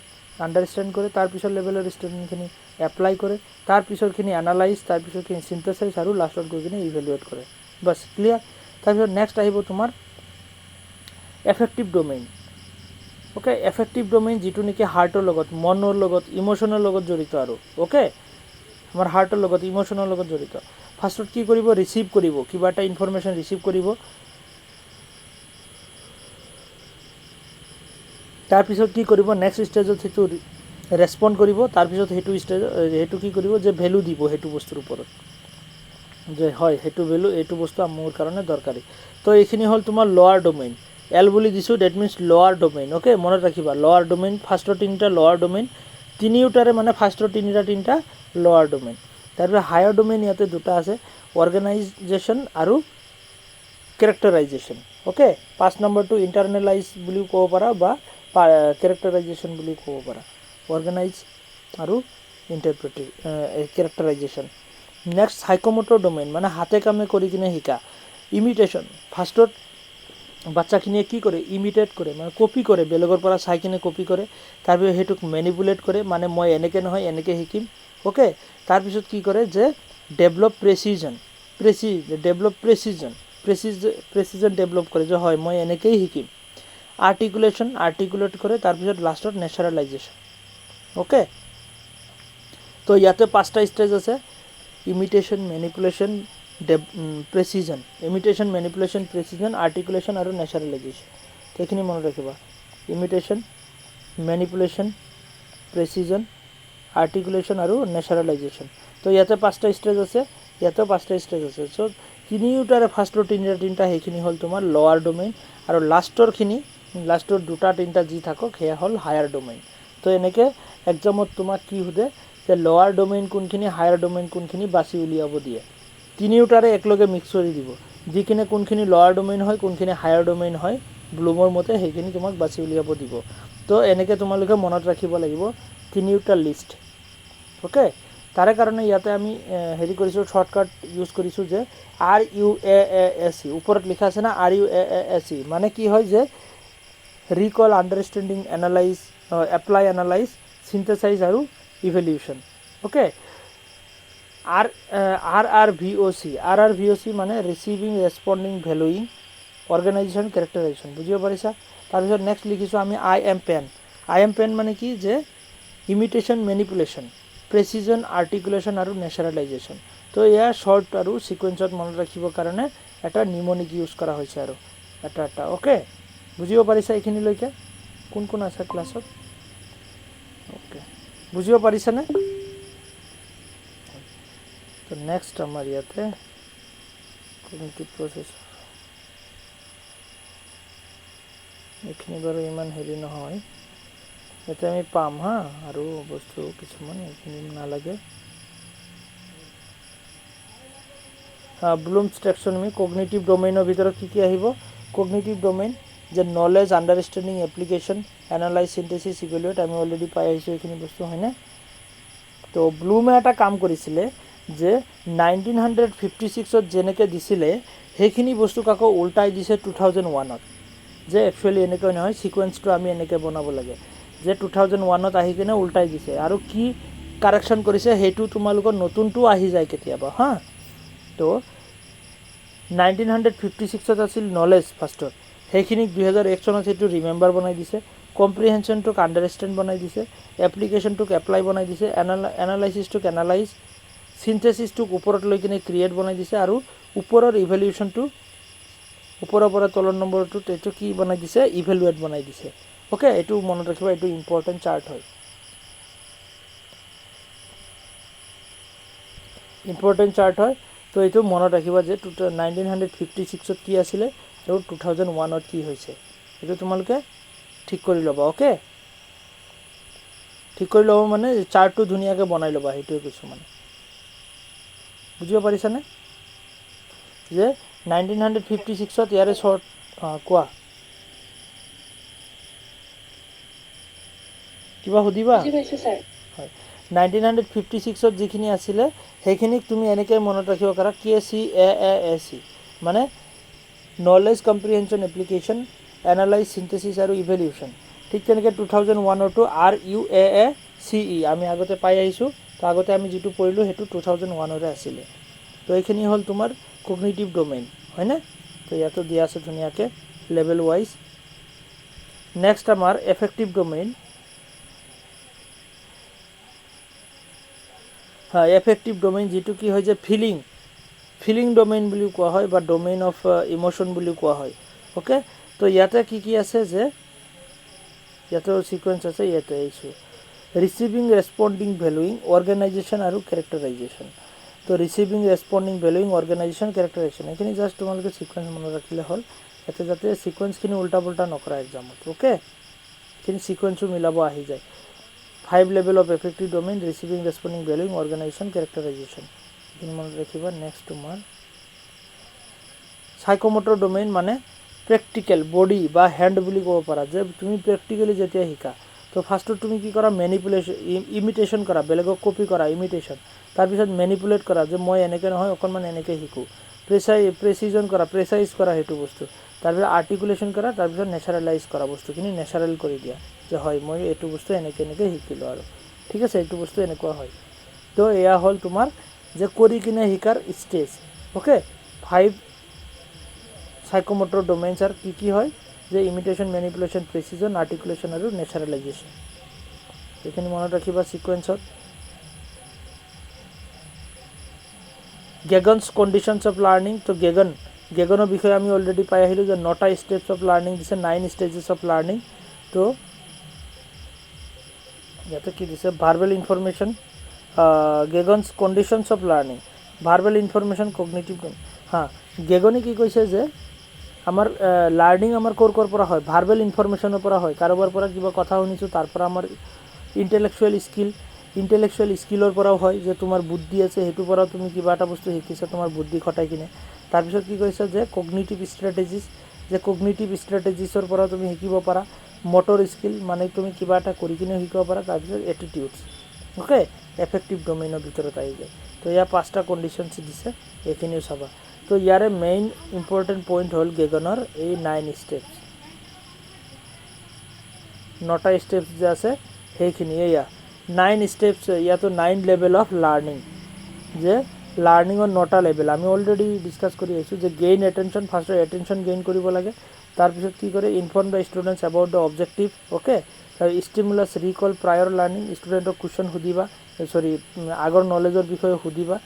আণ্ডাৰষ্টেণ্ড কৰে, তাৰ পিছৰ লেভেলৰ ষ্টুডেণ্টখিনি এপ্লাই কৰে, তাৰ পিছৰখিনি এনালাইজ, তাৰ পিছৰখিনি চিন্থেচাইজ, আৰু লাষ্টত গৈ কিনে ইভেলুৱেট কৰে। Bus, clear? তাৰপিছত নেক্সট আহিব তোমাৰ effective domain. Okay, effective domain যিটো নেকি হাৰ্টৰ লগত, মনৰ লগত, ইমোশ্যনৰ লগত জড়িত, আৰু অ'কে, আমাৰ হাৰ্টৰ লগত, ইমোশ্যনৰ লগত জড়িত। ফাৰ্ষ্টত কি কৰিব, ৰিচিভ কৰিব, কিবা এটা ইনফৰমেশ্যন ৰিচিভ কৰিব, তাৰপিছত কি কৰিব, নেক্সট ষ্টেজত সেইটো ৰেছপণ্ড কৰিব, তাৰপিছত সেইটো কি কৰিব, যে ভেলু দিব সেইটো বস্তুৰ ওপৰত, যে হয় সেইটো ভেলু, এইটো বস্তু মোৰ কাৰণে দৰকাৰী। তো এইখিনি হ'ল তোমাৰ লোৱাৰ ডমেইন, এল বুলি দিছোঁ, ডেট মিনছ লোৱাৰ ডমেইন। অ'কে, মনত ৰাখিবা, লোৱাৰ ডমেইন, ফাৰ্ষ্টৰ তিনিটা লোৱাৰ ডমেইন, তিনিওটাৰে মানে ফাৰ্ষ্টৰ তিনিটা লোৱাৰ ডমেইন। তাৰপিছত হায়াৰ ডমেইন ইয়াতে দুটা আছে, অৰ্গেনাইজেশ্যন আৰু কেৰেক্টাৰাইজেশ্যন। অ'কে, 5 নম্বৰটো ইণ্টাৰনেলাইজ বুলিও ক'ব পাৰা, বা কেৰেক্টাৰাইজেশ্যন বুলিও ক'ব পাৰা, অৰ্গেনাইজ আৰু কেৰেক্টাৰাইজেশ্যন। নেক্সট সাইকোমোটৰ ডমেইন, মানে হাতে কামে কৰি কিনে শিকা। ইমিটেশ্যন, ফাৰ্ষ্টত বাচ্চাখিনিয়ে কি কৰে, ইমিটেট কৰে, মানে কপি কৰে, বেলেগৰ পৰা চাই কিনে কপি কৰে, তাৰপিছত সেইটোক মেনিপুলেট কৰে, মানে মই এনেকৈ নহয় এনেকৈ শিকিম। অ'কে, তাৰপিছত কি কৰে, যে ডেভেলপ প্ৰেচিজন ডেভেলপ কৰে, যে হয় মই এনেকৈয়ে শিকিম। আৰ্টিকুলেট কৰে, তাৰপিছত লাষ্টত নেচাৰেলাইজেশ্যন। অ'কে, তো ইয়াতে 5টা ষ্টেজ আছে, ইমিটেশ্যন, মেনিপুলেশ্যন, প্ৰেচিজন, আৰ্টিকুলেশ্যন আৰু নেচাৰেলাইজেশ্যন। সেইখিনি মনত ৰাখিবা, ইমিটেশ্যন, মেনিপুলেশ্যন, প্ৰেচিজন, আৰ্টিকুলেশ্যন আৰু নেচাৰেলাইজেশ্যন। তো ইয়াতে 5টা ষ্টেজ আছে, ইয়াতেও 5টা ষ্টেজ আছে। চ' তিনিওটাৰে ফাৰ্ষ্টৰ তিনিটা সেইখিনি হ'ল তোমাৰ লোৱাৰ ডমেইন, আৰু লাষ্টৰ 2-3টা যি থাকক সেয়া হ'ল হায়াৰ ডমেইন। তো এনেকৈ এক্সামত তোমাক কি সোধে, যে লোৱাৰ ডমেইন কোনখিনি, হায়াৰ ডমেইন কোনখিনি, বাছি উলিয়াব দিয়ে। তিনিওটাৰে একেলগে মিক্স কৰি দিব, যিখিনি কোনখিনি লোৱাৰ ডমেইন হয়, কোনখিনি হায়াৰ ডমেইন হয়, ব্লুমৰ মতে সেইখিনি তোমাক বাছি উলিয়াব দিব। তো এনেকৈ তোমালোকে মনত ৰাখিব লাগিব তিনিওটা লিষ্ট। অ'কে, তাৰে কাৰণে ইয়াতে আমি হেৰি কৰিছোঁ, শ্বৰ্টকাট ইউজ কৰিছোঁ, যে RUAASE, ওপৰত লিখা আছে না RUAASE, মানে কি হয়, যে recall, understanding, analyse, apply, analyse, synthesise আৰু ইভেলিউশ্যন। অ'কে, RRVOC মানে ৰিচিভিং, ৰেছপণ্ডিং, ভেলুইং, অৰ্গেনাইজেশ্যন, কেৰেক্টাৰাইজেশ্যন। বুজিব পাৰিছা? তাৰপিছত নেক্সট লিখিছোঁ আমি I am pen মানে কি, যে ইমিটেশ্যন, মেনিপুলেশ্যন, প্ৰেচিজন, আৰ্টিকুলেশ্যন আৰু নেচাৰেলাইজেশ্যন। তো এয়া শ্বৰ্ট আৰু ছিকুৱেঞ্চত মনত ৰাখিবৰ কাৰণে এটা নিমনিক ইউজ কৰা হৈছে, আৰু এটা। অ'কে, বুজিব পাৰিছা এইখিনিলৈকে? কোন আছে ক্লাছত? অ'কে, বুজিব পাৰিছানে? তো নেক্সট আমাৰ ইয়াতে কগনিটিভ প্ৰচেছ এইখিনি বাৰু ইমান হেৰি নহয়, ইয়াতে আমি পাম হা আৰু বস্তু কিছুমান এইখিনি নালাগে। ব্লুমছ টেক্সনমি কগনিটিভ ডোমেইনৰ ভিতৰত কি আহিব? কগনিটিভ ডোমেইন যে knowledge, understanding, application, analyze, synthesis, evaluate আমি অলৰেডি পাই আহিছোঁ এইখিনি বস্তু হয়নে? তো ব্লুমে এটা কাম কৰিছিলে যে 1956ত যেনেকৈ দিছিলে সেইখিনি বস্তুক আকৌ উল্টাই দিছে 2001ত, যে একচুৱেলি এনেকৈ নহয়, ছিকুৱেঞ্চটো আমি এনেকৈ বনাব লাগে, যে 2001ত আহি কিনে উল্টাই দিছে। আৰু কি কাৰেকশ্যন কৰিছে সেইটো তোমালোকৰ নতুনটো আহি যায় কেতিয়াবা হা। তো 1956ত আছিল নলেজ ফাৰ্ষ্টত, সেইখিনিক 2001 চনত সেইটো ৰিমেম্বাৰ বনাই দিছে, কম্প্ৰিহেনশ্যনটোক আণ্ডাৰষ্টেণ্ড বনাই দিছে, এপ্লিকেশ্যনটোক এপ্লাই বনাই দিছে, এনালাইচিছটোক এনালাইজ, চিন্থেচিছটোক ওপৰত লৈ কিনে ক্ৰিয়েট বনাই দিছে, আৰু ওপৰৰ ইভেলিউশ্যনটো ওপৰৰ পৰা তলৰ নম্বৰটোত এইটো কি বনাই দিছে? ইভেলুৱেট বনাই দিছে। অ'কে, এইটো মনত ৰাখিবা, এইটো ইম্পৰ্টেণ্ট চাৰ্ট হয়, ইম্পৰ্টেণ্ট চাৰ্ট হয়। তো এইটো মনত ৰাখিবা যে 1956ত কি আছিলে আৰু 2001ত কি হৈছে, এইটো তোমালোকে ঠিক কৰি ল'বা। অ'কে, ঠিক কৰি ল'ব মানে চাৰ্টটো ধুনীয়াকৈ বনাই ল'বা, সেইটোৱে কৈছোঁ মানে, বুজিব পাৰিছানে? যে 1956ত ইয়াৰে শ্বৰ্ট কোৱা, কিবা সুধিবা? বুজি পাইছোঁ ছাৰ। হয়, 1956ত যিখিনি আছিলে সেইখিনিক তুমি এনেকৈ মনত ৰাখিব পাৰা KCAAC, মানে knowledge, comprehension, application, analyze, synthesis আৰু ইভেলিউশ্যন। ঠিক তেনেকৈ 2001ৰটো RUAACE আমি আগতে পাই আহিছোঁ। তো আগতে আমি যিটো পঢ়িলোঁ সেইটো 2001ৰে আছিলে। তো এইখিনি হ'ল তোমাৰ কগনিটিভ ডোমেইন হয়নে? তো ইয়াতো দিয়া আছে ধুনীয়াকৈ লেভেল ৱাইজ। নেক্সট আমাৰ এফেক্টিভ ডোমেইন। হয়, এফেক্টিভ ডোমেইন যিটো কি হয় যে ফিলিং ডোমেইন বুলিও কোৱা হয় বা ডোমেইন অফ ইমোশ্যন বুলিও কোৱা হয়। অ'কে, তো ইয়াতে কি আছে যে ইয়াতেও ছিকুৱেঞ্চ আছে, ইয়াতে আহিছোঁ ৰিচিভিং, ৰেছপণ্ডিং, ভেলুইং, অৰ্গেনাইজেশ্যন আৰু কেৰেক্টাৰাইজেশ্যন। তো receiving, responding, valuing, organization, characterization এইখিনি জাষ্ট তোমালোকে ছিকুৱেঞ্চ মনত ৰাখিলে হ'ল, ইয়াতে যাতে ছিকুৱেঞ্চখিনি উল্টা পুল্টা নকৰা এক্সামত। অ'কে, এইখিনি ছিকুৱেঞ্চো মিলাব আহি যায়। 5 level of affective domain, receiving, responding, valuing, organization, characterization এইখিনি মনত ৰাখিবা। নেক্সট তোমাৰ সাইকোমোটৰ ডোমেইন, মানে প্ৰেক্টিকেল বডি বা হেণ্ড বুলি ক'ব পাৰা, যে তুমি প্ৰেক্টিকেলি যেতিয়া শিকা তো ফাৰ্ষ্টত তুমি কি কৰা? মেনিপুলেশ্যন, ইমিটেশ্যন কৰা, বেলেগক কপি কৰা, ইমিটেশ্যন। তাৰপিছত মেনিপুলেট কৰা, যে মই এনেকৈ নহয় অকণমান এনেকৈ শিকোঁ। প্ৰেচিজন কৰা, প্ৰেচাইজ কৰা সেইটো বস্তু। তাৰপিছত আৰ্টিকুলেশ্যন কৰা, তাৰপিছত নেচাৰেলাইজ কৰা, বস্তুখিনি নেচাৰেল কৰি দিয়া, যে হয় মই এইটো বস্তু এনেকৈ শিকিলোঁ আৰু ঠিক আছে, এইটো বস্তু এনেকুৱা হয়। তো এয়া হ'ল তোমাৰ যে কৰি কিনে শিকাৰ ষ্টেজ। অ'কে, 5 সাইকোমোটৰ ডোমেইনছ আৰু কি হয় যে ইমিটেশ্যন, মেনিপুলেশ্যন, প্ৰেচিজন, আৰ্টিকুলেশ্যন আৰু নেচাৰেলাইজেশ্যন। এইখিনি মনত ৰাখিবা ছিকুৱেঞ্চত। গেগনছ কণ্ডিশ্যনছ অফ লাৰ্ণিং। তো গেগনৰ বিষয়ে আমি অলৰেডি পাই আহিলোঁ যে 9টা ষ্টেপছ অফ লাৰ্ণিং দিছে, 9 ষ্টেজেছ অফ লাৰ্ণিং। তো ইয়াতে কি দিছে? Verbal information, Gagne's conditions of learning, verbal information, cognitive. Gagne কি কৈছে যে আমাৰ লাৰ্ণিং আমাৰ ক'ৰ পৰা হয়? ভাৰ্বেল ইনফৰমেশ্যনৰ পৰা হয়। কাৰোবাৰ পৰা কিবা কথা শুনিছোঁ তাৰ পৰা আমাৰ ইণ্টেলেকচুৱেল স্কিলৰ পৰাও হয়, যে তোমাৰ বুদ্ধি আছে সেইটোৰ পৰাও তুমি কিবা এটা বস্তু শিকিছা তোমাৰ বুদ্ধি খটাই কিনে। তাৰপিছত কি কৈছে যে কগনিটিভ ষ্ট্ৰেটেজিছ, যে কগনিটিভ ষ্ট্ৰেটেজিছৰ পৰা তুমি শিকিব পাৰা। মটৰ স্কিল, মানে তুমি কিবা এটা কৰি কিনে শিকিব পাৰা। তাৰপিছত এটিটিউডছ। অ'কে, এফেক্টিভ ডোমেইনৰ ভিতৰত আহি যায়। তো ইয়াৰ 5টা কণ্ডিশ্যনছ দিছে, এইখিনিও চাবা। তো ইয়াৰে মেইন ইম্পৰ্টেণ্ট পইণ্ট হ'ল গেগনৰ এই 9 ষ্টেপছ, 9টা ষ্টেপছ যে আছে সেইখিনি। এয়া 9 ষ্টেপছ, ইয়াতো 9 লেভেল অফ লাৰ্ণিং, যে লাৰ্ণিঙৰ 9টা লেভেল আমি অলৰেডি ডিছকাছ কৰি আহিছোঁ। যে গেইন এটেনশ্যন, ফাৰ্ষ্টত এটেনশ্যন গেইন কৰিব লাগে। তাৰপিছত কি কৰে? Inform the students about the objective. Okay, stimulus, recall, prior learning, ষ্টুডেণ্টক কুৱেশ্যন সুধিবা, আগৰ নলেজৰ বিষয়ে সুধিবা।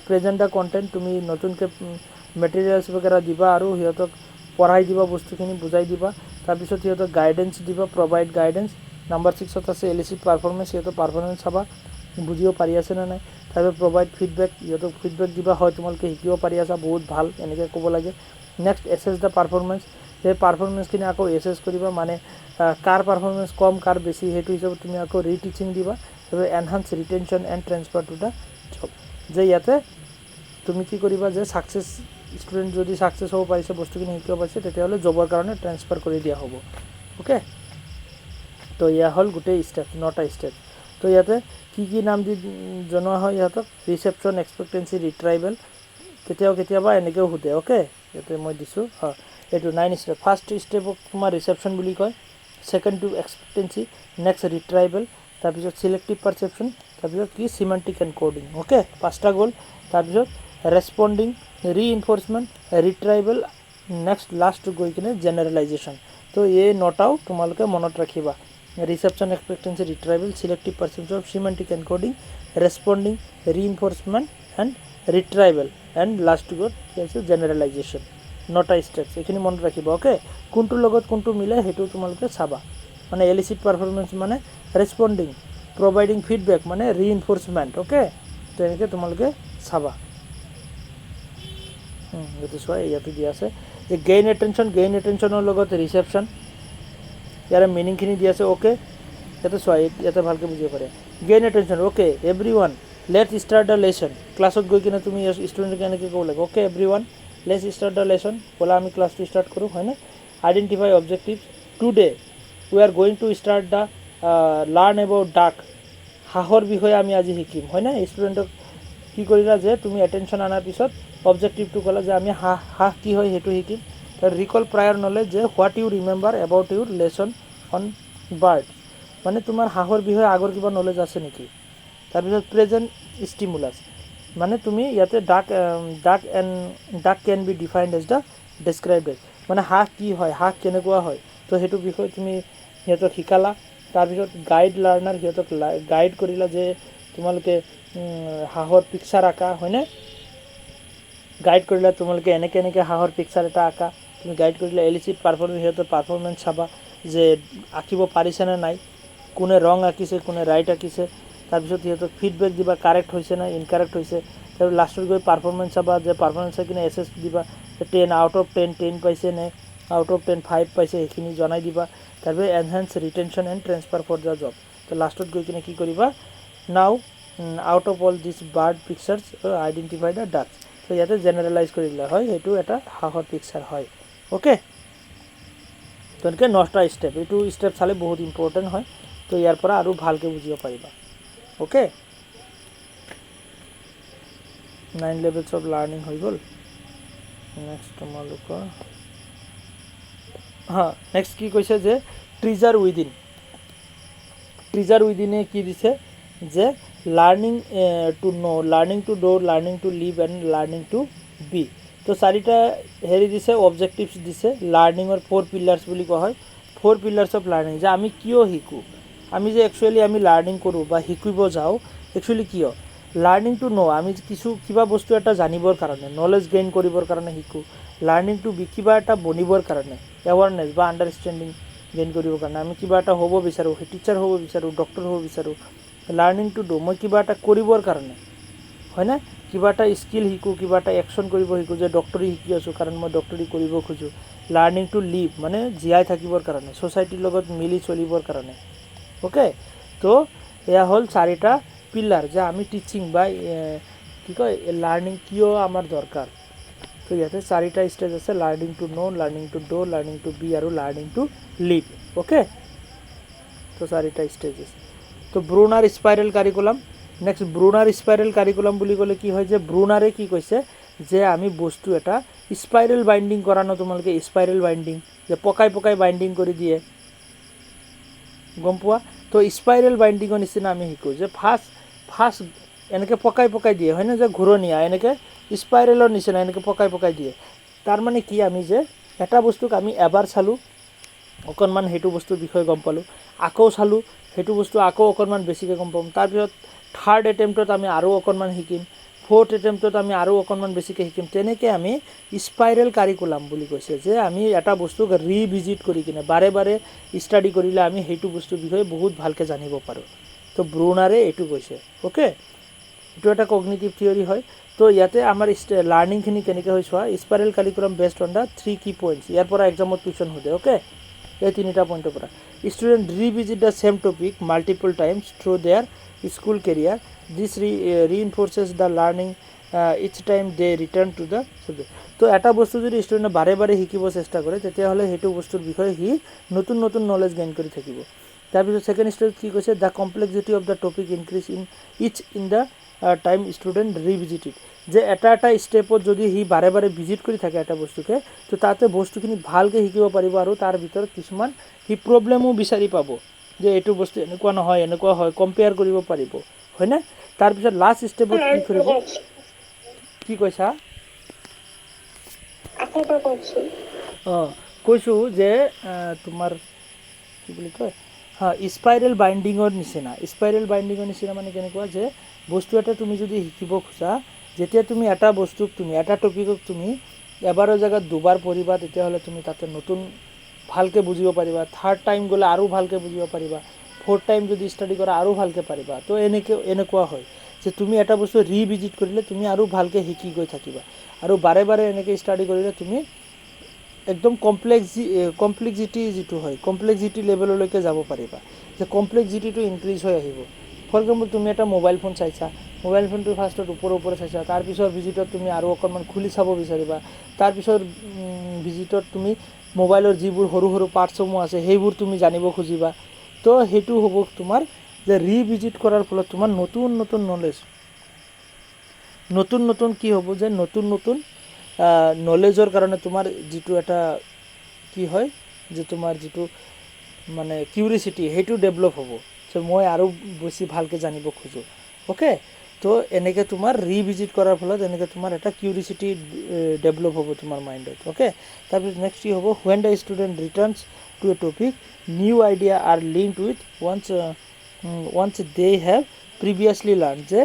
প্ৰেজেণ্ট দ্য কণ্টেণ্ট, তুমি নতুনকৈ মেটেৰিয়েলছ বগেৰা দিবা আৰু সিহঁতক পঢ়াই দিবা, বস্তুখিনি বুজাই দিবা। তাৰপিছত সিহঁতক গাইডেন্স দিবা, প্ৰভাইড গাইডেন্স। নাম্বাৰ 6ত আছে এলিচিট পাৰফৰ্মেঞ্চ, সিহঁতৰ পাৰফৰ্মেঞ্চ চাবা, বুজিব পাৰি আছে নে নাই। তাৰপিছত প্ৰভাইড ফিডবেক, সিহঁতক ফিডবেক দিবা, হয় তোমালোকে শিকিব পাৰি আছা, বহুত ভাল, এনেকৈ ক'ব লাগে। নেক্সট এছেছ দ্য পাৰফৰ্মেঞ্চ, সেই পাৰফৰ্মেঞ্চখিনি আকৌ এছেছ কৰিবা মানে কাৰ পাৰফৰ্মেঞ্চ কম কাৰ বেছি সেইটো হিচাপত তুমি আকৌ ৰিটিচিং দিবা আৰু enhance retention and transfer to the job যে ইয়াতে তুমি কি কৰিবা যে ছাকচেছ ষ্টুডেণ্ট যদি ছাকচেছ হ'ব পাৰিছে বস্তুখিনি শিকিব পাৰিছে তেতিয়াহ'লে জবৰ কাৰণে ট্ৰেন্সফাৰ কৰি দিয়া হ'ব অ'কে তো এয়া হ'ল গোটেই ষ্টেপ 9টা ষ্টেপ তো ইয়াতে কি নাম দি জনোৱা হয় ইহঁতক ৰিচেপশ্যন এক্সপেক্টেঞ্চি ৰিট্ৰাইভেল কেতিয়াবা এনেকৈও সোধে অ'কে ইয়াতে মই দিছোঁ এইটো 9 ষ্টেপ ফাৰ্ষ্ট ষ্টেপক তোমাৰ ৰিচেপশ্যন বুলি কয় ছেকেণ্ডটো এক্সপেক্টেঞ্চি নেক্সট ৰিট্ৰাইভেল তাৰপিছত চিলেক্টিভ পাৰচেপশ্যন তাৰপিছত কি চিমেণ্টিক এনক'ডিং অ'কে 5টা গ'ল তাৰপিছত responding reinforcement retrieval next last গৈ কিনে জেনেৰেলাইজেশ্যন তো এই 9টাও তোমালোকে মনত ৰাখিবা reception expectancy retrieval selective perception semantic encoding responding reinforcement and retrieval and last গ'ত কি আছে জেনেৰেলাইজেশ্যন 9টা ষ্টেপছ এইখিনি মনত ৰাখিবা অ'কে কোনটোৰ লগত কোনটো মিলে সেইটো তোমালোকে চাবা মানে এলিচিট পাৰফৰ্মেঞ্চ মানে ৰেছপণ্ডিং প্ৰভাইডিং ফিডবেক মানে ৰিইনফৰ্চমেণ্ট অ'কে তেনেকৈ তোমালোকে চাবা এইটো চোৱা ইয়াতে দিয়া আছে এই গেইন এটেনশ্যনৰ লগত ৰিচেপশ্যন ইয়াৰে মিনিংখিনি দিয়া আছে অ'কে ইয়াতে চোৱা ইয়াতে ভালকৈ বুজিব পাৰে gain attention okay every one let's start the lesson ক্লাছত গৈ কিনে তুমি ষ্টুডেণ্টক এনেকৈ ক'ব লাগে okay every one let's start the lesson ব'লা আমি ক্লাছটো ষ্টাৰ্ট কৰোঁ হয়নে identify objective today we are going to start the learn about ডাক হাঁহৰ বিষয়ে আমি আজি শিকিম হয়নে ষ্টুডেণ্টক কি কৰিলা যে তুমি এটেনশ্যন অনাৰ পিছত অবজেক্টিভটো ক'লা যে আমি হাঁহ কি হয় সেইটো শিকিম ৰিকল প্ৰায়ৰ নলেজ যে what you remember about your lesson on bird মানে তোমাৰ হাঁহৰ বিষয়ে আগৰ কিবা নলেজ আছে নেকি তাৰপিছত প্ৰেজেণ্ট ষ্টিমুলাছ মানে তুমি ইয়াতে duck can be defined as the described মানে হাঁহ কি হয় হাঁহ কেনেকুৱা হয় তো সেইটো বিষয়ে তুমি সিহঁতক শিকালা তাৰপিছত গাইড লাৰ্ণাৰ সিহঁতক গাইড কৰিলা যে তোমালোকে হাঁহৰ পিকচাৰ আঁকা হয়নে গাইড কৰিলা তোমালোকে এনেকৈ হাঁহৰ পিকচাৰ এটা আঁকা তুমি গাইড কৰিলা এলিচিট পাৰফৰ্মেঞ্চ সিহঁতৰ পাৰফৰ্মেঞ্চ চাবা যে আঁকিব পাৰিছেনে নাই কোনে ৰং আঁকিছে কোনে ৰাইট আঁকিছে তাৰপিছত সিহঁতক ফিডবেক দিবা কাৰেক্ট হৈছে নে ইনকাৰেক্ট হৈছে তাৰপিছত লাষ্টত গৈ পাৰফৰ্মেঞ্চ চাবা যে পাৰফৰ্মেঞ্চ চাই কিনে এছেছ দিবা 10 আউট অফ 10 পাইছে নে আউট অফ 10 5 পাইছে সেইখিনি জনাই দিবা তাৰপিছত enhance retention and transfer for the job তো লাষ্টত গৈ কিনে কি কৰিবা now out of all this bird pictures identify the ducks তো ইয়াতে জেনেৰেলাইজ কৰি দিলা হয় সেইটো এটা হাঁহৰ পিকচাৰ হয় অ'কে তেনেকৈ 9টা ষ্টেপ এইটো ষ্টেপ চালে বহুত ইম্পৰ্টেণ্ট হয় তো ইয়াৰ পৰা আৰু ভালকৈ বুজিব পাৰিবা অ'কে 9 লেভেলছ অফ লাৰ্ণিং হৈ গ'ল নেক্সট তোমালোকৰ নেক্সট কি কৈছে যে ট্ৰিজাৰ উইদিনে কি দিছে যে learning to know learning to do learning to live and learning to be তো 4টা হেৰি দিছে অবজেক্টিভছ দিছে লাৰ্ণিঙৰ 4 পিলাৰ্ছ বুলি কোৱা হয় 4 পিলাৰ্ছ অফ লাৰ্ণিং যে আমি কিয় শিকোঁ আমি যে একচুৱেলি আমি লাৰ্ণিং কৰোঁ বা শিকিব যাওঁ একচুৱেলি কিয় লাৰ্ণিং টু নো আমি কিবা বস্তু এটা জানিবৰ কাৰণে নলেজ গেইন কৰিবৰ কাৰণে শিকোঁ লাৰ্ণিং টু বি কিবা এটা বনিবৰ কাৰণে এৱাৰনেছ বা আণ্ডাৰষ্টেণ্ডিং গেইন কৰিবৰ কাৰণে আমি কিবা এটা হ'ব বিচাৰোঁ টিচাৰ হ'ব বিচাৰোঁ ডক্টৰ হ'ব বিচাৰোঁ লাৰ্ণিং টু ডু মই কিবা এটা কৰিবৰ কাৰণে হয়নে কিবা এটা স্কিল শিকোঁ কিবা এটা একশ্যন কৰিব শিকোঁ যে ডক্টৰী শিকি আছোঁ কাৰণ মই ডক্টৰী কৰিব খোজোঁ লাৰ্ণিং টু লিভ মানে জীয়াই থাকিবৰ কাৰণে ছ'চাইটিৰ লগত মিলি চলিবৰ কাৰণে অ'কে তো এয়া হ'ল 4টা পিলাৰ যে আমি টিচিং বা কি কয় লাৰ্ণিং কিয় আমাৰ দৰকাৰ তো ইয়াতে 4টা ষ্টেজ আছে learning to know learning to do learning to be আৰু লাৰ্ণিং টু লিভ অ'কে তো 4টা ষ্টেজ আছে তো Bruner spiral curriculum next Bruner spiral curriculum বুলি ক'লে কি হয় যে ব্ৰুনাৰে কি কৈছে যে আমি বস্তু এটা স্পাইৰেল বাইণ্ডিং কৰা ন তোমালোকে স্পাইৰেল বাইণ্ডিং যে পকাই বাইণ্ডিং কৰি দিয়ে গম পোৱা তো স্পাইৰেল বাইণ্ডিঙৰ নিচিনা আমি শিকোঁ যে ফাৰ্ষ্ট এনেকৈ পকাই দিয়ে হয়নে যে ঘূৰণীয়া এনেকৈ স্পাইৰেলৰ নিচিনা এনেকৈ পকাই দিয়ে তাৰ মানে কি আমি যে এটা বস্তুক আমি এবাৰ চালোঁ অকণমান সেইটো বস্তুৰ বিষয়ে গম পালোঁ আকৌ চালোঁ সেইটো বস্তু আকৌ অকণমান বেছিকৈ গম পাম তাৰপিছত থাৰ্ড এটেম্পটত আমি আৰু অকণমান শিকিম ফ'ৰ্থ এটেম্পটত আমি আৰু অকণমান বেছিকৈ শিকিম তেনেকৈ আমি স্পাইৰেল কাৰিকুলাম বুলি কৈছে যে আমি এটা বস্তুক ৰিভিজিট কৰি কিনে বাৰে ষ্টাডি কৰিলে আমি সেইটো বস্তুৰ বিষয়ে বহুত ভালকৈ জানিব পাৰোঁ তো ব্ৰুনাৰে এইটো কৈছে অ'কে এইটো এটা কগনিটিভ থিয়ৰী হয়। তো ইয়াতে আমাৰ লাৰ্ণিংখিনি কেনেকৈ হৈ চোৱা, spiral curriculum based on the 3 key points। ইয়াৰ পৰা এক্সামত কুৱেশ্যন সোধে, অ'কে। এই তিনিটা পইণ্টৰ পৰা student revisit the same topic multiple times through their school career. This reinforces the learning each time they return to the subject. তো এটা বস্তু যদি ষ্টুডেণ্টে বাৰে বাৰে শিকিব চেষ্টা কৰে, তেতিয়াহ'লে সেইটো বস্তুৰ বিষয়ে সি নতুন নতুন নলেজ গেইন কৰি থাকিব। তাৰপিছত ছেকেণ্ড ষ্টেজত কি কৈছে, the complexity of the topic increase in the time student revisit it. যে এটা ষ্টেপত যদি সি বাৰে বাৰে ভিজিট কৰি থাকে এটা বস্তুকে, তো তাতে বস্তুখিনি ভালকৈ শিকিব পাৰিব আৰু তাৰ ভিতৰত কিছুমান সি প্ৰব্লেমো বিচাৰি পাব, যে এইটো বস্তু এনেকুৱা নহয়, এনেকুৱা হয়, কম্পেয়াৰ কৰিব পাৰিব, হয়নে? তাৰপিছত লাষ্ট ষ্টেপত কি কৰিব, কি কৈছা? অঁ, কৈছোঁ যে তোমাৰ কি বুলি কয়, স্পাইৰেল বাইণ্ডিঙৰ নিচিনা। স্পাইৰেল বাইণ্ডিঙৰ নিচিনা মানে কেনেকুৱা, যে বস্তু এটা তুমি যদি শিকিব খোজা, যেতিয়া তুমি এটা বস্তুক এটা টপিকক তুমি এবাৰৰ জেগাত দুবাৰ পঢ়িবা, তেতিয়াহ'লে তুমি তাতে নতুন ভালকৈ বুজিব পাৰিবা। থাৰ্ড টাইম গ'লে আৰু ভালকৈ বুজিব পাৰিবা। ফ'ৰ্থ টাইম যদি ষ্টাডি কৰা আৰু ভালকৈ পাৰিবা। তো এনেকুৱা হয় যে তুমি এটা বস্তু ৰিভিজিট কৰিলে তুমি আৰু ভালকৈ শিকি গৈ থাকিবা, আৰু বাৰে বাৰে এনেকৈ ষ্টাডি কৰিলে তুমি একদম কমপ্লেক্সিটি যিটো হয়, কমপ্লেক্সিটি লেভেললৈকে যাব পাৰিবা, যে কমপ্লেক্সিটিটো ইনক্ৰিজ হৈ আহিব। ফৰ এক্সাম্পল, তুমি এটা মোবাইল ফোন চাইছা, মোবাইল ফোনটো ফাৰ্ষ্টত ওপৰে চাইছা, তাৰপিছৰ ভিজিটত তুমি আৰু অকণমান খুলি চাব বিচাৰিবা, তাৰপিছৰ ভিজিটত তুমি মোবাইলৰ যিবোৰ সৰু সৰু পাৰ্টছসমূহ আছে সেইবোৰ তুমি জানিব খুজিবা। তো সেইটো হ'ব তোমাৰ যে ৰিভিজিট কৰাৰ ফলত তোমাৰ নতুন নতুন নলেজ, নতুন কি হ'ব, যে নতুন নলেজৰ কাৰণে তোমাৰ যিটো এটা কি হয়, যে তোমাৰ যিটো মানে কিউৰিচিটি, সেইটো ডেভেলপ হ'ব, যে মই আৰু বেছি ভালকৈ জানিব খোজোঁ, অ'কে। তো এনেকৈ তোমাৰ ৰিভিজিট কৰাৰ ফলত এনেকৈ তোমাৰ এটা কিউৰিচিটি ডেভেলপ হ'ব তোমাৰ মাইণ্ডত, অ'কে। তাৰপিছত নেক্সট কি হ'ব, when the student returns to a topic, new idea are linked with ones they have previously learn. যে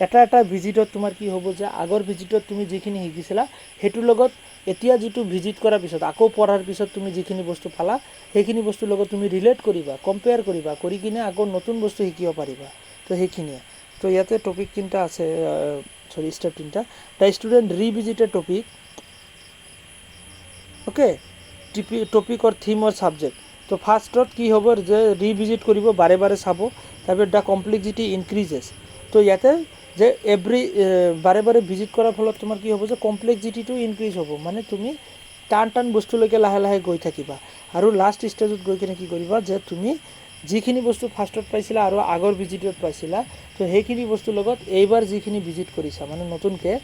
এটা ভিজিটত তোমাৰ কি হ'ব, যে আগৰ ভিজিটত তুমি যিখিনি শিকিছিলা, সেইটোৰ লগত এতিয়া যিটো ভিজিট কৰাৰ পিছত, আকৌ পঢ়াৰ পিছত তুমি যিখিনি বস্তু পালা, সেইখিনি বস্তুৰ লগত তুমি ৰিলেট কৰিবা, কম্পেয়াৰ কৰিবা, কৰি কিনে আকৌ নতুন বস্তু শিকিব পাৰিবা। তো সেইখিনিয়ে। তো ইয়াতে টপিক তিনিটা আছে, ষ্টেপ তিনিটা। The student revisit a topic, okay, topic or theme or subject. তো ফাৰ্ষ্টত কি হ'ব, যে ৰিভিজিট কৰিব, বাৰে বাৰে চাব। তাৰপিছত দ্য কমপ্লেক্সিটি ইনক্ৰিজেছ। তো ইয়াতে যে বাৰে বাৰে ভিজিট কৰাৰ ফলত তোমাৰ কি হ'ব, যে কমপ্লেক্সিটিটো ইনক্ৰিজ হ'ব, মানে তুমি টান বস্তুলৈকে লাহে লাহে গৈ থাকিবা। আৰু লাষ্ট ষ্টেজত গৈ কিনে কি কৰিবা, যে তুমি যিখিনি বস্তু ফাৰ্ষ্টত পাইছিলা আৰু আগৰ ভিজিটত পাইছিলা, তো সেইখিনি বস্তুৰ লগত এইবাৰ যিখিনি ভিজিট কৰিছা, মানে নতুনকৈ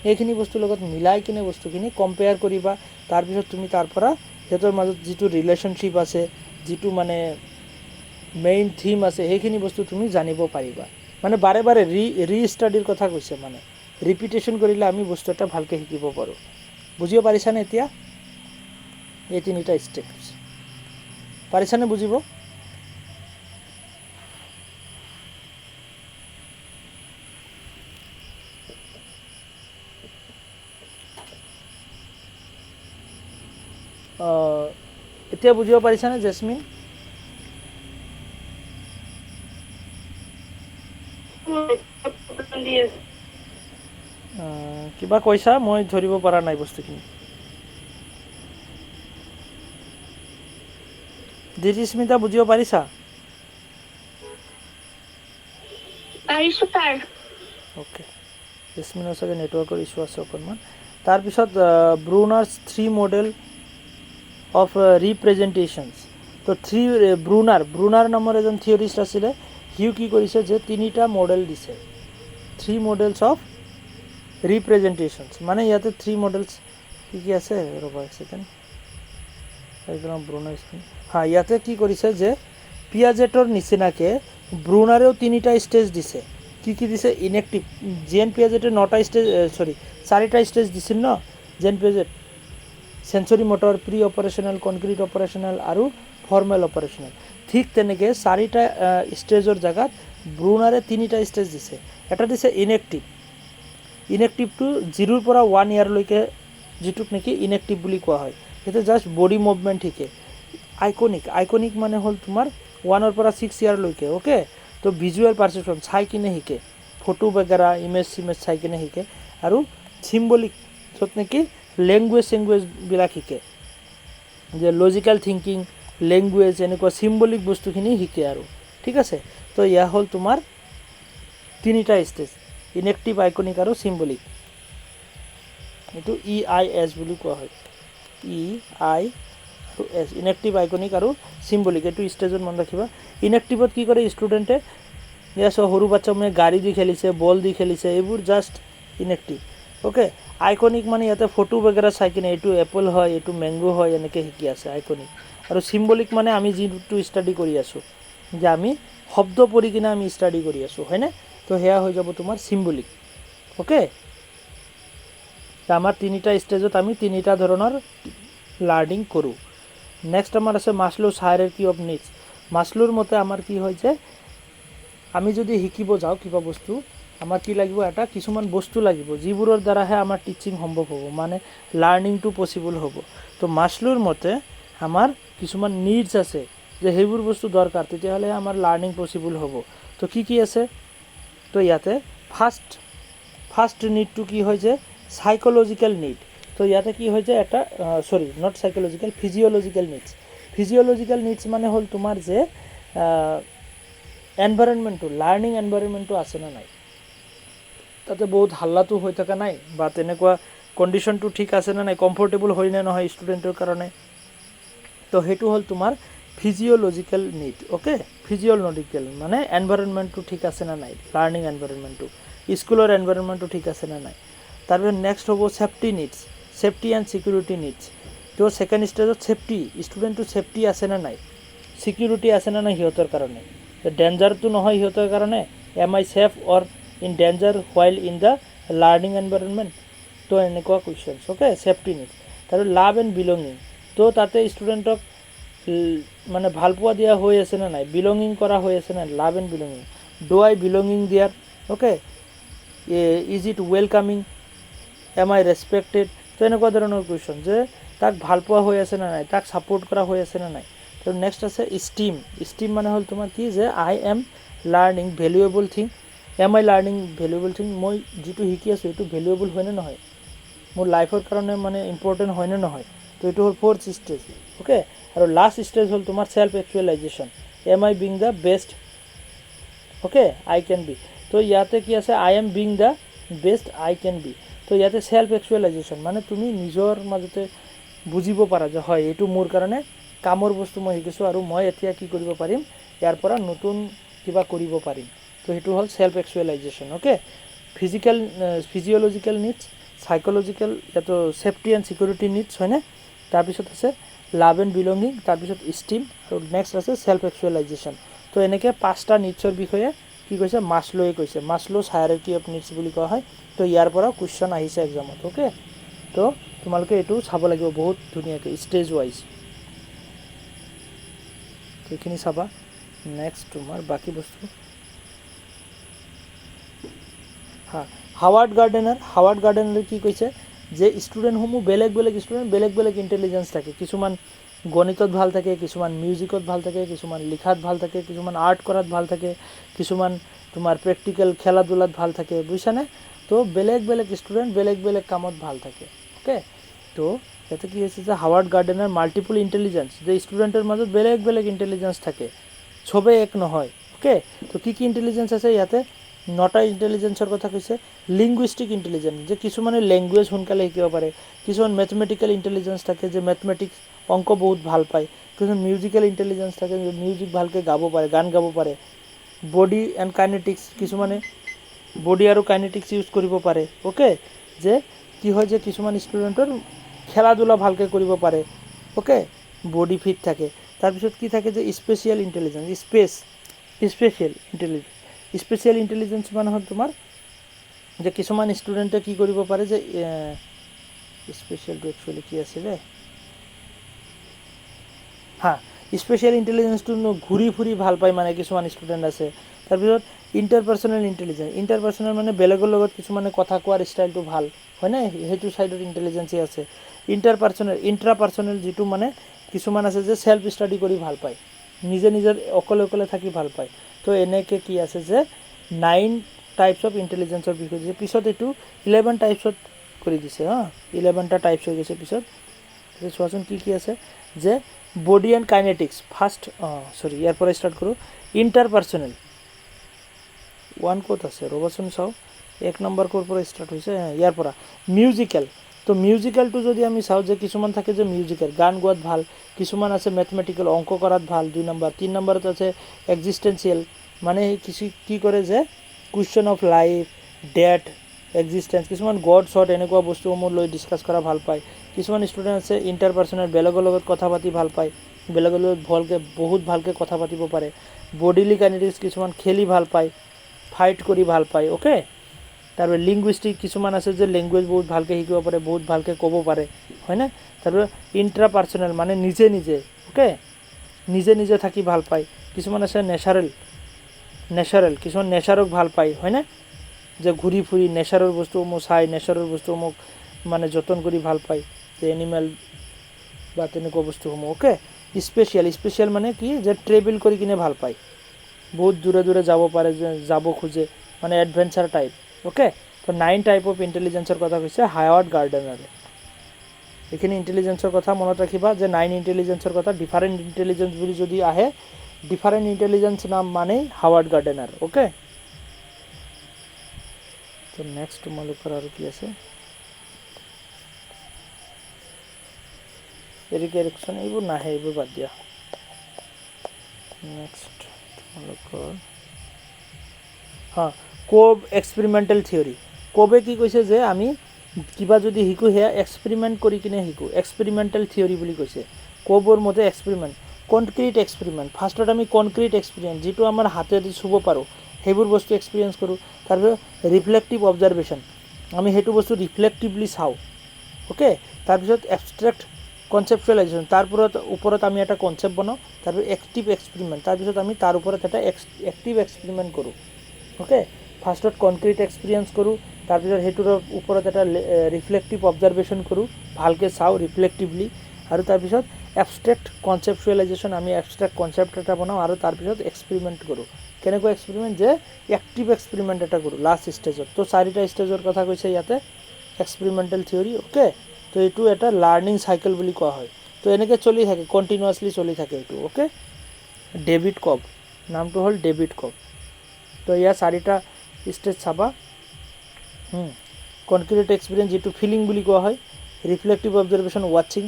এইখিনি বস্তুৰ লগত মিলাই কিনে বস্তুখিনি কম্পেয়াৰ কৰিবা। তাৰপিছত তুমি তাৰ পৰা সিহঁতৰ মাজত যিটো ৰিলেশ্যনশ্বিপ আছে, যিটো মানে মেইন থিম আছে, সেইখিনি বস্তু তুমি জানিব পাৰিবা। মানে বাৰে বাৰে ৰিষ্টাডিৰ কথা কৈছে, মানে ৰিপিটেশ্যন কৰিলে আমি বস্তু এটা ভালকৈ শিকিব পাৰোঁ। বুজিব পাৰিছানে এতিয়া? এই তিনিটা ষ্টেপছ পাৰিছানে বুজিব? এতিয়া বুজিব পাৰিছানে জেচমিন? কিবা কৈছা, মই ধৰিব পৰা নাই বস্তুখিনি। দিদিস্মিতা বুজিব পাৰিছা? অ'কে, জেচমিনৰ চাগে নেটৱৰ্কৰ ইছ্যু আছে অকণমান। তাৰপিছত ব্ৰুনাৰ্ছ 3 মডেল অফ ৰিপ্ৰেজেণ্টেশ্যনছ। তো ব্ৰুনাৰ নামৰ এজন থিয়ৰিষ্ট আছিলে। সিও কি কৰিছে, যে 3টা মডেল দিছে, 3 মডেলছ অফ ৰিপ্ৰেজেণ্টেশ্যনছ। মানে ইয়াতে 3 মডেলছ কি আছে, ৰ'বা এক ছেকেণ্ড, ব্ৰুনাৰ ইয়াতে কি কৰিছে, যে পিয়াজেটৰ নিচিনাকৈ ব্ৰুনাৰেও 3টা ষ্টেজ দিছে। কি দিছে, ইনেক্টিভ। জেন পিয়াজেটে 4টা ষ্টেজ দিছিল ন, Jean Piaget, sensory motor, pre operational, concrete operational আৰু ফৰ্মেল অপাৰেশ্যনেল। ঠিক তেনেকৈ 4টা ষ্টেজৰ জেগাত ব্ৰুনাৰে 3টা ষ্টেজ দিছে। এটা দিছে ইনেক্টিভটো 0ৰ পৰা 1 ইয়াৰলৈকে, যিটোক নেকি ইনেক্টিভ বুলি কোৱা হয়। সেইটো জাষ্ট বডি মুভমেণ্ট শিকে। আইকনিক মানে হ'ল তোমাৰ 1ৰ পৰা 6 ইয়াৰলৈকে, অ'কে। তো ভিজুৱেল পাৰচেপশ্যন, চাই কিনে শিকে। ফটো বেগেৰা ইমেজ চিমেজ চাই কিনে শিকে আৰু চিম্বলিক য'ত নেকি লেংগুৱেজবিলাক শিকে যে লজিকেল থিংকিং লেংগুৱেজ এনেকুৱা চিম্বলিক বস্তুখিনি শিকে আৰু ঠিক আছে তো ইয়া হ'ল তোমাৰ তিনিটা ষ্টেজ ইনেক্টিভ আইকনিক আৰু চিম্বলিক এইটো EIS বুলি কোৱা হয় EI আৰু S ইনেক্টিভ আইকনিক আৰু চিম্বলিক এইটো ষ্টেজত মন ৰাখিবা ইনেক্টিভত কি কৰে ষ্টুডেণ্টে ইয়াৰ সৰু বাচ্চা মানে গাড়ী দি খেলিছে বল দি খেলিছে এইবোৰ জাষ্ট ইনেক্টিভ ওকে আইকনিক মানে ইয়াতে ফটো বেগেৰা চাই কিনে এইটো এপল হয় এইটো মেংগো হয় এনেকৈ শিকি আছে আইকনিক আৰু চিম্বলিক মানে আমি যিটো ষ্টাডি কৰি আছোঁ যে আমি শব্দ পঢ়ি কিনে আমি ষ্টাডি কৰি আছোঁ হয়নে তো সেয়া হৈ যাব তোমাৰ চিম্বলিক ওকে আমাৰ তিনিটা ষ্টেজত আমি তিনিটা ধৰণৰ লাৰ্নিং কৰোঁ নেক্সট আমাৰ আছে মাছলোৰ হায়াৰাৰ্কি অফ নিডছ মাছলোৰ মতে আমাৰ কি হয় যে আমি যদি শিকিব যাওঁ কিবা বস্তু আমাৰ কি লাগিব এটা কিছুমান বস্তু লাগিব যিবোৰৰ দ্বাৰাহে আমাৰ টিচিং সম্ভৱ হ'ব মানে লাৰ্নিংটো পচিবল হ'ব তো মাছলোৰ মতে আমাৰ কিছুমান নিডছ আছে যে সেইবোৰ বস্তু দৰকাৰ তেতিয়াহ'লে আমাৰ লাৰ্নিং পচিবল হ'ব তো কি আছে তো ইয়াতে ফাৰ্ষ্ট নিডটো কি হয় যে সাইকোলজিক্যাল নিড তো ইয়াতে কি হয় যে এটা sorry not psychological physiological needs মানে হল তোমার যে এনভায়রনমেন্টটো লার্নিং এনভায়রনমেন্টটো আছে না নাই তাতে বহুত হাল্লাটো হৈ থকা নাই বা তেনেকুৱা কন্ডিশনটো ঠিক আছে না নাই কমফৰ্টেবল হয় না নহয় ষ্টুডেন্টৰ কাৰণে তো হেতু হল তোমাৰ ফিজিওলজিক্যাল নিড ওকে ফিজিওলজিক্যাল মানে এনভায়ৰনমেন্টটো ঠিক আছে না নাই লাৰ্নিং এনভায়ৰনমেন্টটো স্কুলৰ এনভায়রনমেন্টটো ঠিক আছে না নাই তারপরে নেক্সট হবো safety needs safety and security needs তো সেকেন্ড স্টেজত সেফটি স্টুডেন্টটো সেফটি আছে না নাই সিকিউরিটি আছে না নাই সিহঁতৰ কাৰণে ডেঞ্জাৰটো নহয় সিহঁতৰ কাৰণে am I safe or in danger while in the learning environment তো এনেকুৱা কুৱেশ্যনছ ওকে সেফটি নিডস তাৰপৰা লাভ এণ্ড বিলঙিং তো তাতে ষ্টুডেণ্টক মানে ভাল পোৱা দিয়া হৈ আছে না নাই বিলঙিং কৰা হৈ আছে না love and বিলঙিং do I belonging there okay is it welcoming am I respected তো এনেকুৱা ধৰণৰ কুৱেশ্যন যে তাক ভাল পোৱা হৈ আছে না নাই তাক ছাপোৰ্ট কৰা হৈ আছে না নাই তো নেক্সট আছে ষ্টিম মানে হ'ল তোমাৰ কি যে I am learning valuable thing am I learning valuable thing মই যিটো শিকি আছোঁ এইটো ভেলুৱেবল হয়নে নহয় মোৰ লাইফৰ কাৰণে মানে ইম্পৰ্টেণ্ট হয়নে নহয় তো এইটো হ'ল ফ'ৰ্থ ষ্টেজ ওকে আৰু লাষ্ট ষ্টেজ হ'ল তোমাৰ self actualization am I being the best okay I can be তো ইয়াতে কি আছে I am being the best I can be তো ইয়াতে সেল্ফ একচুৱেলাইজেশ্যন মানে তুমি নিজৰ মাজতে বুজিব পাৰা যে হয় এইটো মোৰ কাৰণে কামৰ বস্তু মই শিকিছোঁ আৰু মই এতিয়া কি কৰিব পাৰিম ইয়াৰ পৰা নতুন কিবা কৰিব পাৰিম তো সেইটো হ'ল সেল্ফ একচুৱেলাইজেশ্যন ওকে ফিজিঅলজিক্যাল নিডছ সাইকোলজিক্যাল ইয়াতো সেফটি এণ্ড সিকিউৰিটি নিডছ হয়নে তাৰপিছত আছে লাভ এণ্ড বিলঙিং তাৰপিছত ষ্টিম আৰু নেক্সট আছে সেল্ফ একচুৱেলাইজেশ্যন তো এনেকৈ পাঁচটা নিডছৰ বিষয়ে কি কৈছে মাছলোৱে কৈছে মাছলোজ হায়াৰাৰ্কি অফ নিডছ বুলি কোৱা হয় তো ইয়াৰ পৰা কুৱেশ্যন আহিছে এক্সামত ওকে তো তোমালোকে এইটো চাব লাগিব বহুত ধুনীয়াকৈ ষ্টেজ ৱাইজ সেইখিনি চাবা নেক্সট তোমাৰ বাকী বস্তু হাৱাৰ্ড গাৰ্ডেনাৰে কি কৈছে যে ষ্টুডেণ্টসমূহ বেলেগ ষ্টুডেণ্ট বেলেগ ইণ্টেলিজেঞ্চ থাকে কিছুমান গণিতত ভাল থাকে কিছুমান মিউজিকত ভাল থাকে কিছুমান লিখাত ভাল থাকে কিছুমান আৰ্ট কৰাত ভাল থাকে কিছুমান তোমাৰ প্ৰেক্টিকেল খেলা ধূলাত ভাল থাকে বুজিছানে তো বেলেগ ষ্টুডেণ্ট বেলেগ কামত ভাল থাকে ওকে তো ইয়াতে কি হৈছে যে হাৱাৰ্ড গাৰ্ডেনাৰ মাল্টিপল ইণ্টেলিজেঞ্চ যে ষ্টুডেণ্টৰ মাজত বেলেগ ইণ্টেলিজেঞ্চ থাকে চবেই এক নহয় ওকে তো কি ইণ্টেলিজেঞ্চ আছে ইয়াতে নটা ইণ্টেলিজেঞ্চৰ কথা কৈছে লিংগুইষ্টিক ইণ্টেলিজেঞ্চ যে কিছুমানে লেংগুৱেজ সোনকালে শিকিব পাৰে কিছুমান মেথমেটিকেল ইণ্টেলিজেঞ্চ থাকে যে মেথমেটিক্স অংক বহুত ভাল পায় কিছুমান মিউজিকেল ইণ্টেলিজেঞ্চ থাকে যে মিউজিক ভালকৈ গাব পাৰে গান গাব পাৰে বডি এণ্ড কাইনেটিক্স কিছুমানে বডি আৰু কাইনেটিক্স ইউজ কৰিব পাৰে ওকে যে কি হয় যে কিছুমান ষ্টুডেণ্টৰ খেলা ধূলা ভালকৈ কৰিব পাৰে ওকে বডি ফিট থাকে তাৰপিছত কি থাকে যে স্পেচিয়েল ইণ্টেলিজেঞ্চ স্পেচিয়েল ইণ্টেলিজেঞ্চ মানে হ'ল তোমাৰ যে কিছুমান ষ্টুডেণ্টে কি কৰিব পাৰে যে স্পেচিয়েলটো একচুৱেলি কি আছিলে স্পেচিয়েল ইণ্টেলিজেঞ্চটো ঘূৰি ফুৰি ভাল পায় মানে কিছুমান ষ্টুডেণ্ট আছে তাৰপিছত ইণ্টাৰপাৰ্চনেল মানে বেলেগৰ লগত কিছুমানে কথা কোৱাৰ ষ্টাইলটো ভাল হয়নে সেইটো ছাইডত ইণ্টেলিজেঞ্চি আছে ইণ্ট্ৰাপাৰ্চনেল যিটো মানে কিছুমান আছে যে সেল্ফ ষ্টাডি কৰি ভাল পায় নিজে অকলে থাকি ভাল পায় তো এনেকৈ কি আছে যে 9 টাইপস অফ ইণ্টেলিজেঞ্চৰ বিষয়ে দিছে পিছত এইটো 11 টাইপছত কৰি দিছে হা 11টা টাইপছ হৈ গৈছে পিছত চোৱাচোন কি কি আছে যে বডি এণ্ড কাইনেটিক্স ফাৰ্ষ্ট সৰি ইয়াৰ পৰা ষ্টাৰ্ট কৰোঁ ইণ্টাৰপাৰ্চনেল ওৱান ক'ত আছে ৰ'বচোন চাওঁ 1 নম্বৰ ক'ৰ পৰা ষ্টাৰ্ট হৈছে ইয়াৰ পৰা মিউজিকেল তো মিউজিকেলটো যদি আমি চাওঁ যে কিছুমান থাকে যে মিউজিকেল গান গোৱাত ভাল কিছুমান আছে মেথমেটিকেল অংক কৰাত ভাল 2 নম্বৰ 3 নম্বৰত আছে এক্সিষ্টেঞ্চিয়েল মানে কি কৰে যে question of life death existence কিছুমান গড শ্বট এনেকুৱা বস্তুসমূহ লৈ ডিছকাছ কৰা ভাল পায় কিছুমান ষ্টুডেণ্ট আছে ইণ্টাৰপাৰ্চনেল বেলেগৰ লগত কথা পাতি ভাল পায় বেলেগৰ লগত বহুত ভালকৈ কথা পাতিব পাৰে বডিলি কাইনেটিক্স কিছুমান খেলি ভাল পায় ফাইট কৰি ভাল পায় ওকে তাৰপৰা লিংগুইষ্টিক কিছুমান আছে যে লেংগুৱেজ বহুত ভালকৈ শিকিব পাৰে বহুত ভালকৈ ক'ব পাৰে হয়নে তাৰপৰা ইণ্ট্ৰাপাৰ্চনেল মানে নিজে নিজে ওকে নিজে নিজে থাকি ভাল পায় কিছুমান আছে নেচাৰেল কিছুমান নেচাৰক ভাল পায় হয়নে যে ঘূৰি ফুৰি নেচাৰৰ বস্তুসমূহ চাই নেচাৰৰ বস্তুসমূহ মানে যতন কৰি ভাল পায় যে এনিমেল বা তেনেকুৱা বস্তুসমূহ ওকে স্পেচিয়েল মানে কি যে ট্ৰেভেল কৰি কিনে ভাল পায় বহুত দূৰে দূৰে যাব পাৰে যাব খোজে মানে এডভেঞ্চাৰ টাইপ ওকে তো 9 টাইপ অফ ইণ্টেলিজেঞ্চৰ কথা কৈছে হাৱাৰ্ড গাৰ্ডেনাৰে এইখিনি ইণ্টেলিজেঞ্চৰ কথা মনত ৰাখিবা যে 9 ইণ্টেলিজেঞ্চৰ কথা ডিফাৰেণ্ট ইণ্টেলিজেঞ্চ বুলি যদি আহে ডিফাৰেণ্ট ইণ্টেলিজেঞ্চ নাম মানে হাৱাৰ্ড গাৰ্ডেনাৰ ওকে তো নেক্সট তোমালোকৰ আৰু কি আছে এৰিক এৰিকসন এইবোৰ নাহে এইবোৰ বাদ দিয়া নেক্সট তোমালোকৰ কোব এক্সপেৰিমেণ্টেল থিয়ৰী কোবে কি কৈছে যে আমি কিবা যদি শিকোঁ সেয়া এক্সপেৰিমেণ্ট কৰি কিনে শিকোঁ এক্সপেৰিমেণ্টেল থিয়ৰী বুলি কৈছে কোবৰ মতে এক্সপেৰিমেণ্ট কনক্ৰিট এক্সপেৰিমেণ্ট ফাৰ্ষ্টত আমি কনক্ৰিট এক্সপেৰিয়েঞ্চ যিটো আমাৰ হাতেদি চুব পাৰোঁ সেইবোৰ বস্তু এক্সপিৰিয়েঞ্চ কৰোঁ তাৰপিছত ৰিফ্লেক্টিভ অবজাৰভেশ্যন আমি সেইটো বস্তু ৰিফ্লেক্টিভলি চাওঁ ওকে তাৰপিছত এবষ্ট্ৰেক্ট কনচেপচুৱেলাইজেশ্যন তাৰ ওপৰত আমি এটা কনচেপ্ট বনাওঁ তাৰপিছত এক্টিভ এক্সপেৰিমেণ্ট তাৰপিছত আমি তাৰ ওপৰত এটা এক্টিভ এক্সপেৰিমেণ্ট কৰোঁ ওকে ফাৰ্ষ্টত কনক্ৰিট এক্সপিৰিয়েঞ্চ কৰোঁ তাৰপিছত সেইটোৰ ওপৰত এটা ৰিফ্লেক্টিভ অবজাৰভেশ্যন কৰোঁ ভালকৈ চাওঁ ৰিফ্লেক্টিভলি আৰু তাৰপিছত এবষ্ট্ৰেক্ট কনচেপচুৱেলাইজেশ্যন আমি এবষ্ট্ৰেক্ট কনচেপ্ট এটা বনাওঁ আৰু তাৰপিছত এক্সপেৰিমেণ্ট কৰোঁ কেনেকুৱা এক্সপেৰিমেণ্ট যে এক্টিভ এক্সপেৰিমেণ্ট এটা কৰোঁ লাষ্ট ষ্টেজত তো 4টা ষ্টেজৰ কথা কৈছে ইয়াতে এক্সপেৰিমেণ্টেল থিয়ৰী ওকে তো এইটো এটা লাৰ্ণিং চাইকেল বুলি কোৱা হয় তো এনেকৈ চলি থাকে কণ্টিনিউৱাছলি চলি থাকে এইটো ওকে ডেভিড কব নামটো হ'ল ডেভিড কব তো ইয়াৰ 4টা ষ্টেজ চাবা কনক্ৰিট এক্সপিৰিয়েঞ্চ যিটো ফিলিং বুলি কোৱা হয় ৰিফ্লেক্টিভ অবজাৰভেশ্যন ৱাচিং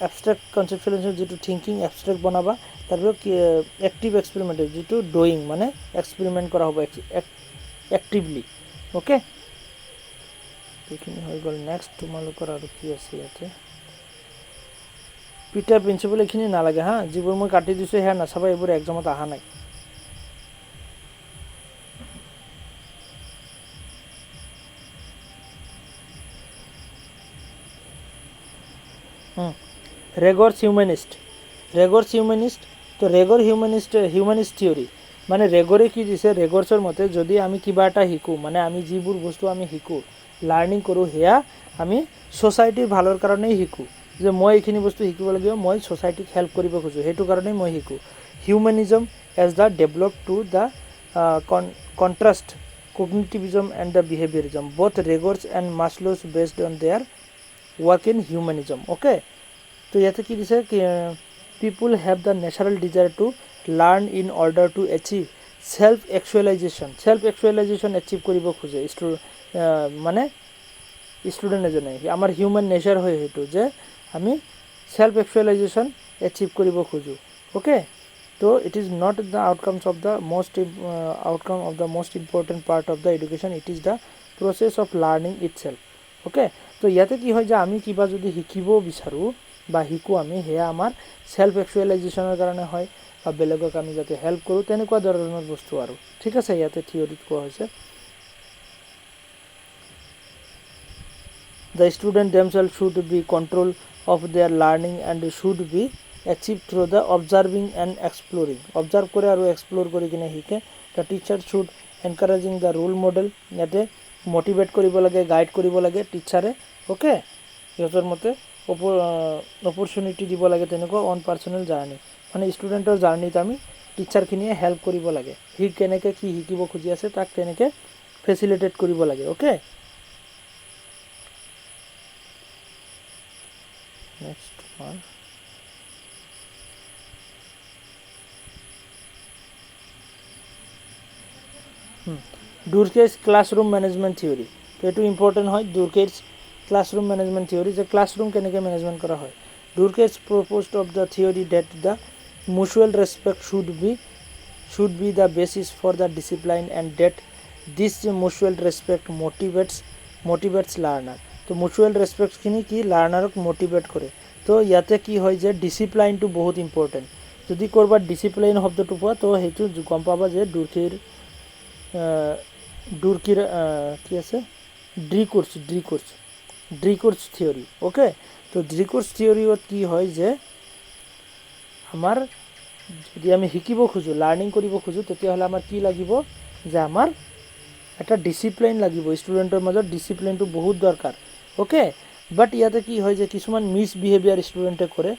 এবষ্ট্ৰেক্ট কনচেপচুৱেলাইজেশ্যন যিটো থিংকিং এবষ্ট্ৰেক্ট বনাবা তাৰপিছত এক্টিভ এক্সপেৰিমেণ্টেল যিটো ডুইং মানে এক্সপেৰিমেণ্ট কৰা হ'ব এক্টিভলি ওকে এইখিনি হৈ গ'ল নেক্সট তোমালোকৰ আৰু কি আছে ইয়াতে পিটাৰ প্ৰিন্সিপল এইখিনি নালাগে হা যিবোৰ মই কাটি দিছোঁ সেয়া নাচাবা এইবোৰ এক্সামত অহা নাই ৰেগৰ্ছ হিউমেনিষ্ট তো ৰেগৰ হিউমেনিষ্ট থিয়ৰী মানে ৰেগৰে কি দিছে ৰেগৰ্ছৰ মতে যদি আমি কিবা এটা শিকোঁ মানে আমি যিবোৰ বস্তু আমি শিকোঁ লাৰ্ণিং কৰোঁ সেয়া আমি ছ'চাইটিৰ ভালৰ কাৰণেই শিকোঁ যে মই এইখিনি বস্তু শিকিব লাগিব মই ছ'চাইটিক হেল্প কৰিব খোজোঁ সেইটো কাৰণেই মই শিকোঁ humanism as the develop to the contrast cognitivism and the behaviourism both Rogers and Maslow's based on their work in humanism okay তো ইয়াতে কি দিছে people have the natural desire to learn in order to achieve self actualization achieve কৰিব খোজে মানে student এজনে আমাৰ human nature হয় সেইটো যে আমি সেল্ফ একচুৱেলাইজেশ্যন এচিভ কৰিব খোজোঁ ওকে তো it is not the outcome of the most important part of the education it is the process of learning it self okay তো ইয়াতে কি হয় যে আমি কিবা যদি শিকিব বিচাৰোঁ বা শিকোঁ আমি সেয়া আমাৰ সেল্ফ একচুৱেলাইজেশ্যনৰ কাৰণে হয় বা বেলেগক আমি যাতে হেল্প কৰোঁ তেনেকুৱা ধৰণৰ বস্তু আৰু ঠিক আছে ইয়াতে থিয়ৰীত কোৱা হৈছে The student themselves should be control of their learning and should be achieved through the observing and exploring. Observe করে আৰু explore কৰি কিনে শিকে the teacher should encouraging the role model ইয়াতে মোটিভেট কৰিব লাগে গাইড কৰিব লাগে টিচাৰে ওকে সিহঁতৰ মতে অপৰচুনিটি দিব লাগে তেনেকুৱা অন পাৰ্চনেল জাৰ্নি মানে ষ্টুডেণ্টৰ জাৰ্নিত আমি টিচাৰখিনিয়ে হেল্প কৰিব লাগে সি কেনেকৈ কি শিকিব খুজি আছে তাক তেনেকৈ ফেচিলিটেট কৰিব লাগে okay next one Dreikurs classroom management theory তো এইটো ইম্পৰ্টেণ্ট হয় ডুৰকেইজ ক্লাছৰুম মেনেজমেণ্ট থিয়ৰী যে ক্লাছৰুম কেনেকৈ মেনেজমেণ্ট কৰা হয় Dreikurs proposed of the theory that the mutual respect should be the basis for the discipline and that this mutual respect motivates learner তো mutual respect খিনি কি লাৰ্ণাৰক motivate কৰে তো ইয়াতে কি হয় যে ডিসিপ্লিনটো বহুত ইম্পৰ্টেণ্ট যদি কৰবাত ডিসিপ্লিন শব্দটো পোৱা তো সেইটো গম পাবা যে ডুৰকিৰ কি আছে ড্ৰিকোৰ্ছ থিয়ৰী ওকে তো ড্ৰিকোৰ্ছ থিয়ৰীত কি হয় যে আমাৰ যদি আমি শিকিব খোজো লাৰ্নিং কৰিব খোজো তেতিয়াহ'লে আমাৰ কি লাগিব যে আমাৰ এটা ডিসিপ্লিন লাগিব ষ্টুডেণ্টৰ মাজত ডিসিপ্লিনটো বহুত দৰকাৰ ওকে বাট ইয়াতে কি হয় যে কিছুমান মিছবিহেভিয়াৰ ষ্টুডেণ্টে কৰে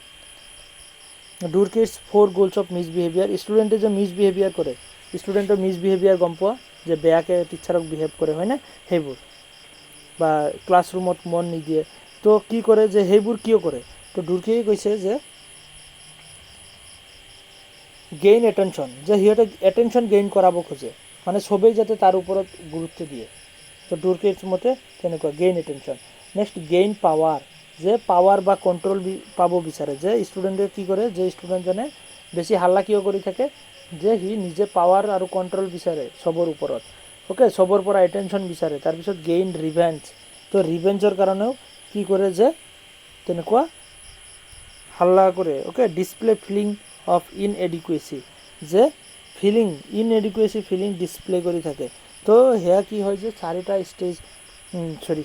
ডুৰকেইজ 4 গোলছ অফ মিছবিহেভিয়াৰ ষ্টুডেণ্টে যে মিছবিহেভিয়াৰ কৰে ষ্টুডেণ্টৰ মিছবিহেভিয়াৰ গম পোৱা যে বেয়াকৈ টিচাৰক বিহেভ কৰে হয়নে সেইবোৰ বা ক্লাছৰুমত মন নিদিয়ে তো কি কৰে যে সেইবোৰ কিয় কৰে তো ডুৰকেই কৈছে যে গেইন এটেনশ্যন যে সিহঁতে এটেনশ্যন গেইন কৰাব খোজে মানে সবেই যাতে তাৰ ওপৰত গুৰুত্ব দিয়ে তো ডুৰকেইজ মতে তেনেকুৱা gain attention next gain power যে পাৱাৰ বা কণ্ট্ৰল পাব বিচাৰে যে ষ্টুডেণ্টে কি কৰে যে ষ্টুডেণ্টজনে বেছি হাল্লা কিয় কৰি থাকে যে সি নিজে পাৱাৰ আৰু কণ্ট্ৰল বিচাৰে সবৰ ওপৰত ওকে সবৰ পৰা এটেনশ্যন বিচাৰে তাৰপিছত গেইন ৰিভেঞ্জ তো ৰিভেঞ্জৰ কাৰণেও কি কৰে যে তেনেকুৱা হাল্লা কৰে ওকে ডিছপ্লে ফিলিং অফ ইনএডিকুৱেচি যে ইনএডিকুৱেচি ফিলিং ডিছপ্লে কৰি থাকে তো সেয়া কি হয় যে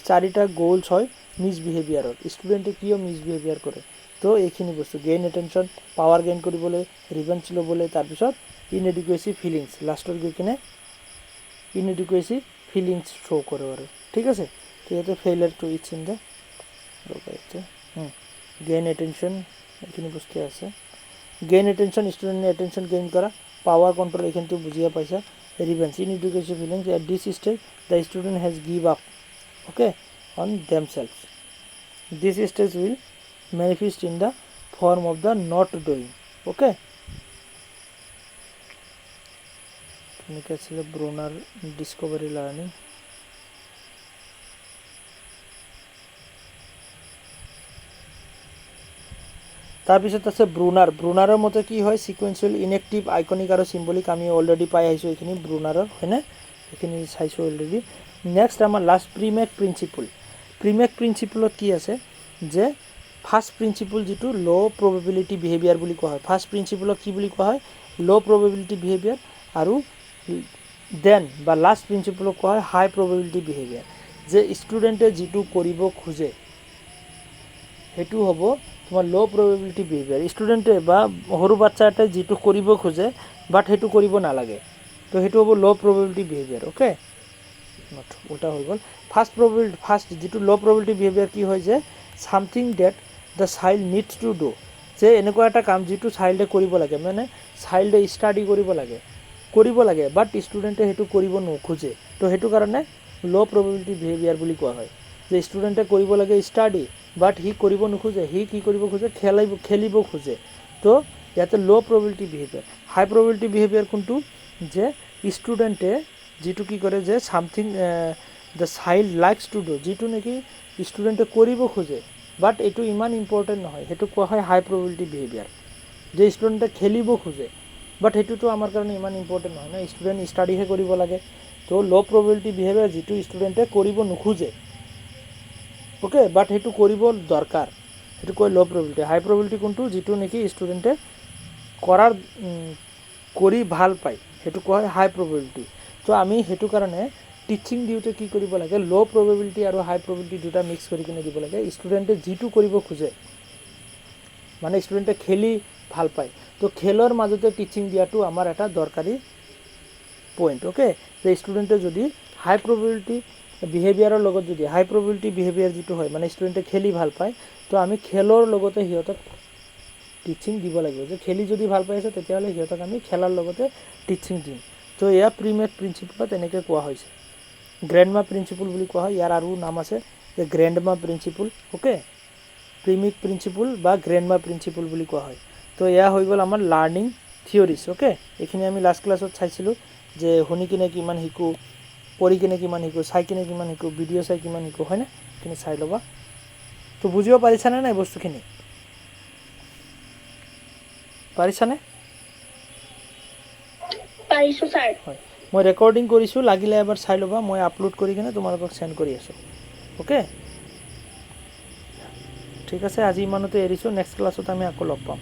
চাৰিটা গ'লছ হয় মিছবিহেভিয়াৰৰ ষ্টুডেণ্টে কিয় মিছবিহেভিয়াৰ কৰে তো এইখিনি বস্তু গেইন এটেনশ্যন পাৱাৰ গেইন কৰিবলৈ ৰিভেঞ্জ ল'বলৈ তাৰপিছত ইনএডিকুৱেচি ফিলিংছ লাষ্টত গৈ কিনে ইনএডিকুৱেচি ফিলিংছ শ্ব' কৰে আৰু ঠিক আছে তো ইয়াতে failure to its in the gain attention এইখিনি বস্তুৱে আছে গেইন এটেনশ্যন ষ্টুডেণ্টে এটেনশ্যন গেইন কৰা পাৱাৰ কণ্ট্ৰল এইখিনিতো বুজিয়ে পাইছা revenge inadequacy feelings at this stage the student has give up okay on themselves this stage will manifest in the form of the not doing okay এনেকৈ আছিলে ব্ৰুনাৰ discovery learning তাৰপিছত আছে ব্ৰুনাৰৰ মতে কি হয় সিকুৱেন্সিয়েল ইনএক্টিভ আইকনিক আৰু সিম্বলিক আমি already পাই আহিছোঁ এইখিনি ব্ৰুনাৰৰ হয়নে এইখিনি চাইছোঁ অলৰেডি নেক্সট আমাৰ লাষ্ট প্ৰিমেক প্ৰিন্সিপলত কি আছে যে ফাৰ্ষ্ট প্ৰিন্সিপল যিটো ল' প্ৰবেবিলিটি বিহেভিয়াৰ বুলি কোৱা হয় ফাৰ্ষ্ট প্ৰিন্সিপলক কি বুলি কোৱা হয় ল' প্ৰবেবিলিটি বিহেভিয়াৰ আৰু দেন বা লাষ্ট প্ৰিন্সিপলক কোৱা হয় হাই প্ৰবেবিলিটি বিহেভিয়াৰ যে ষ্টুডেণ্টে যিটো কৰিব খোজে সেইটো হ'ব তোমাৰ ল' প্ৰবেবিলিটি বিহেভিয়াৰ ষ্টুডেণ্টে বা সৰু বাচ্চা এটাই যিটো কৰিব খোজে বাট সেইটো কৰিব নালাগে তো সেইটো হ'ব ল' প্ৰবেবিলিটি বিহেভিয়াৰ অ'কে নট উল্টা হৈ গ'ল ফাৰ্ষ্ট যিটো ল' প্ৰবেবিলিটি বিহেভিয়াৰ কি হয় যে something that the child needs to do যে এনেকুৱা এটা কাম যিটো চাইল্ডে কৰিব লাগে মানে চাইল্ডে ষ্টাডি কৰিব লাগে বাট ষ্টুডেণ্টে সেইটো কৰিব নোখোজে তো সেইটো কাৰণে ল' প্ৰবেবিলিটি বিহেভিয়াৰ বুলি কোৱা হয় যে ষ্টুডেণ্টে কৰিব লাগে ষ্টাডি বাট সি কৰিব নোখোজে সি কি কৰিব খোজে খেলিব খোজে তো ইয়াতে ল' প্ৰবেবিলিটি বিহেভিয়াৰ হাই প্ৰবেবিলিটি বিহেভিয়াৰ কোনটো যে ষ্টুডেণ্টে যিটো কি কৰে যে something the child likes to do যিটো নেকি ষ্টুডেণ্টে কৰিব খোজে বাট এইটো ইমান ইম্পৰ্টেণ্ট নহয় সেইটো কোৱা হয় হাই প্ৰবেবিলিটি বিহেভিয়াৰ যে ষ্টুডেণ্টে খেলিব খোজে বাট সেইটোতো আমাৰ কাৰণে ইমান ইম্পৰ্টেণ্ট নহয় ন ষ্টুডেণ্ট ষ্টাডিহে কৰিব লাগে তো ল' প্ৰবেবিলিটি বিহেভিয়াৰ যিটো ষ্টুডেণ্টে কৰিব নোখোজে অ'কে বাট সেইটো কৰিব দৰকাৰ সেইটো কয় ল' প্ৰবেবিলিটি হাই প্ৰবেবিলিটি কোনটো যিটো নেকি ষ্টুডেণ্টে কৰি ভাল পায় সেইটো কোৱা হয় হাই প্ৰবেবিলিটি তো আমি সেইটো কাৰণে টিচিং দিওঁতে কি কৰিব লাগে ল' প্ৰবেবিলিটি আৰু হাই প্ৰবেবিলিটি দুটা মিক্স কৰি কিনে দিব লাগে ষ্টুডেণ্টে যিটো কৰিব খোজে মানে ষ্টুডেণ্টে খেলি ভাল পায় তো খেলৰ মাজতে টিচিং দিয়াটো আমাৰ এটা দৰকাৰী পইণ্ট অ'কে যে ষ্টুডেণ্টে যদি হাই প্ৰবেবিলিটি বিহেভিয়াৰৰ লগত যদি হাই প্ৰবেবিলিটি বিহেভিয়াৰ যিটো হয় মানে ষ্টুডেণ্টে খেলি ভাল পায় তো আমি খেলৰ লগতে সিহঁতক টিচিং দিব লাগিব যে খেলি যদি ভাল পাই আছে তেতিয়াহ'লে সিহঁতক আমি খেলাৰ লগতে টিচিং দিম তো এয়া প্ৰিমেড প্ৰিন্সিপলত এনেকৈ কোৱা হৈছে গ্ৰেণ্ডমা প্ৰিন্সিপল বুলি কোৱা হয় ইয়াৰ আৰু নাম আছে যে গ্ৰেণ্ডমা প্ৰিন্সিপল ওকে প্ৰিমিক প্ৰিন্সিপল বা গ্ৰেণ্ডমা প্ৰিন্সিপল বুলি কোৱা হয় তো এয়া হৈ গ'ল আমাৰ লাৰ্নিং থিয়ৰিজ ওকে এইখিনি আমি লাষ্ট ক্লাছত চাইছিলোঁ যে শুনি কিনে কিমান শিকোঁ পঢ়ি কিনে কিমান শিকোঁ চাই কিনে কিমান শিকোঁ ভিডিঅ' চাই কিমান শিকোঁ হয়নে এইখিনি চাই ল'বা তো বুজিব পাৰিছানে নাই বস্তুখিনি পাৰিছানে পাৰিছো ছাৰ হয় মই ৰেকৰ্ডিং কৰিছোঁ লাগিলে এবাৰ চাই ল'বা মই আপলোড কৰি কিনে তোমালোকক চেণ্ড কৰি আছোঁ ওকে ঠিক আছে আজি ইমানতে এৰিছোঁ নেক্সট ক্লাছত আমি আকৌ লগ পাম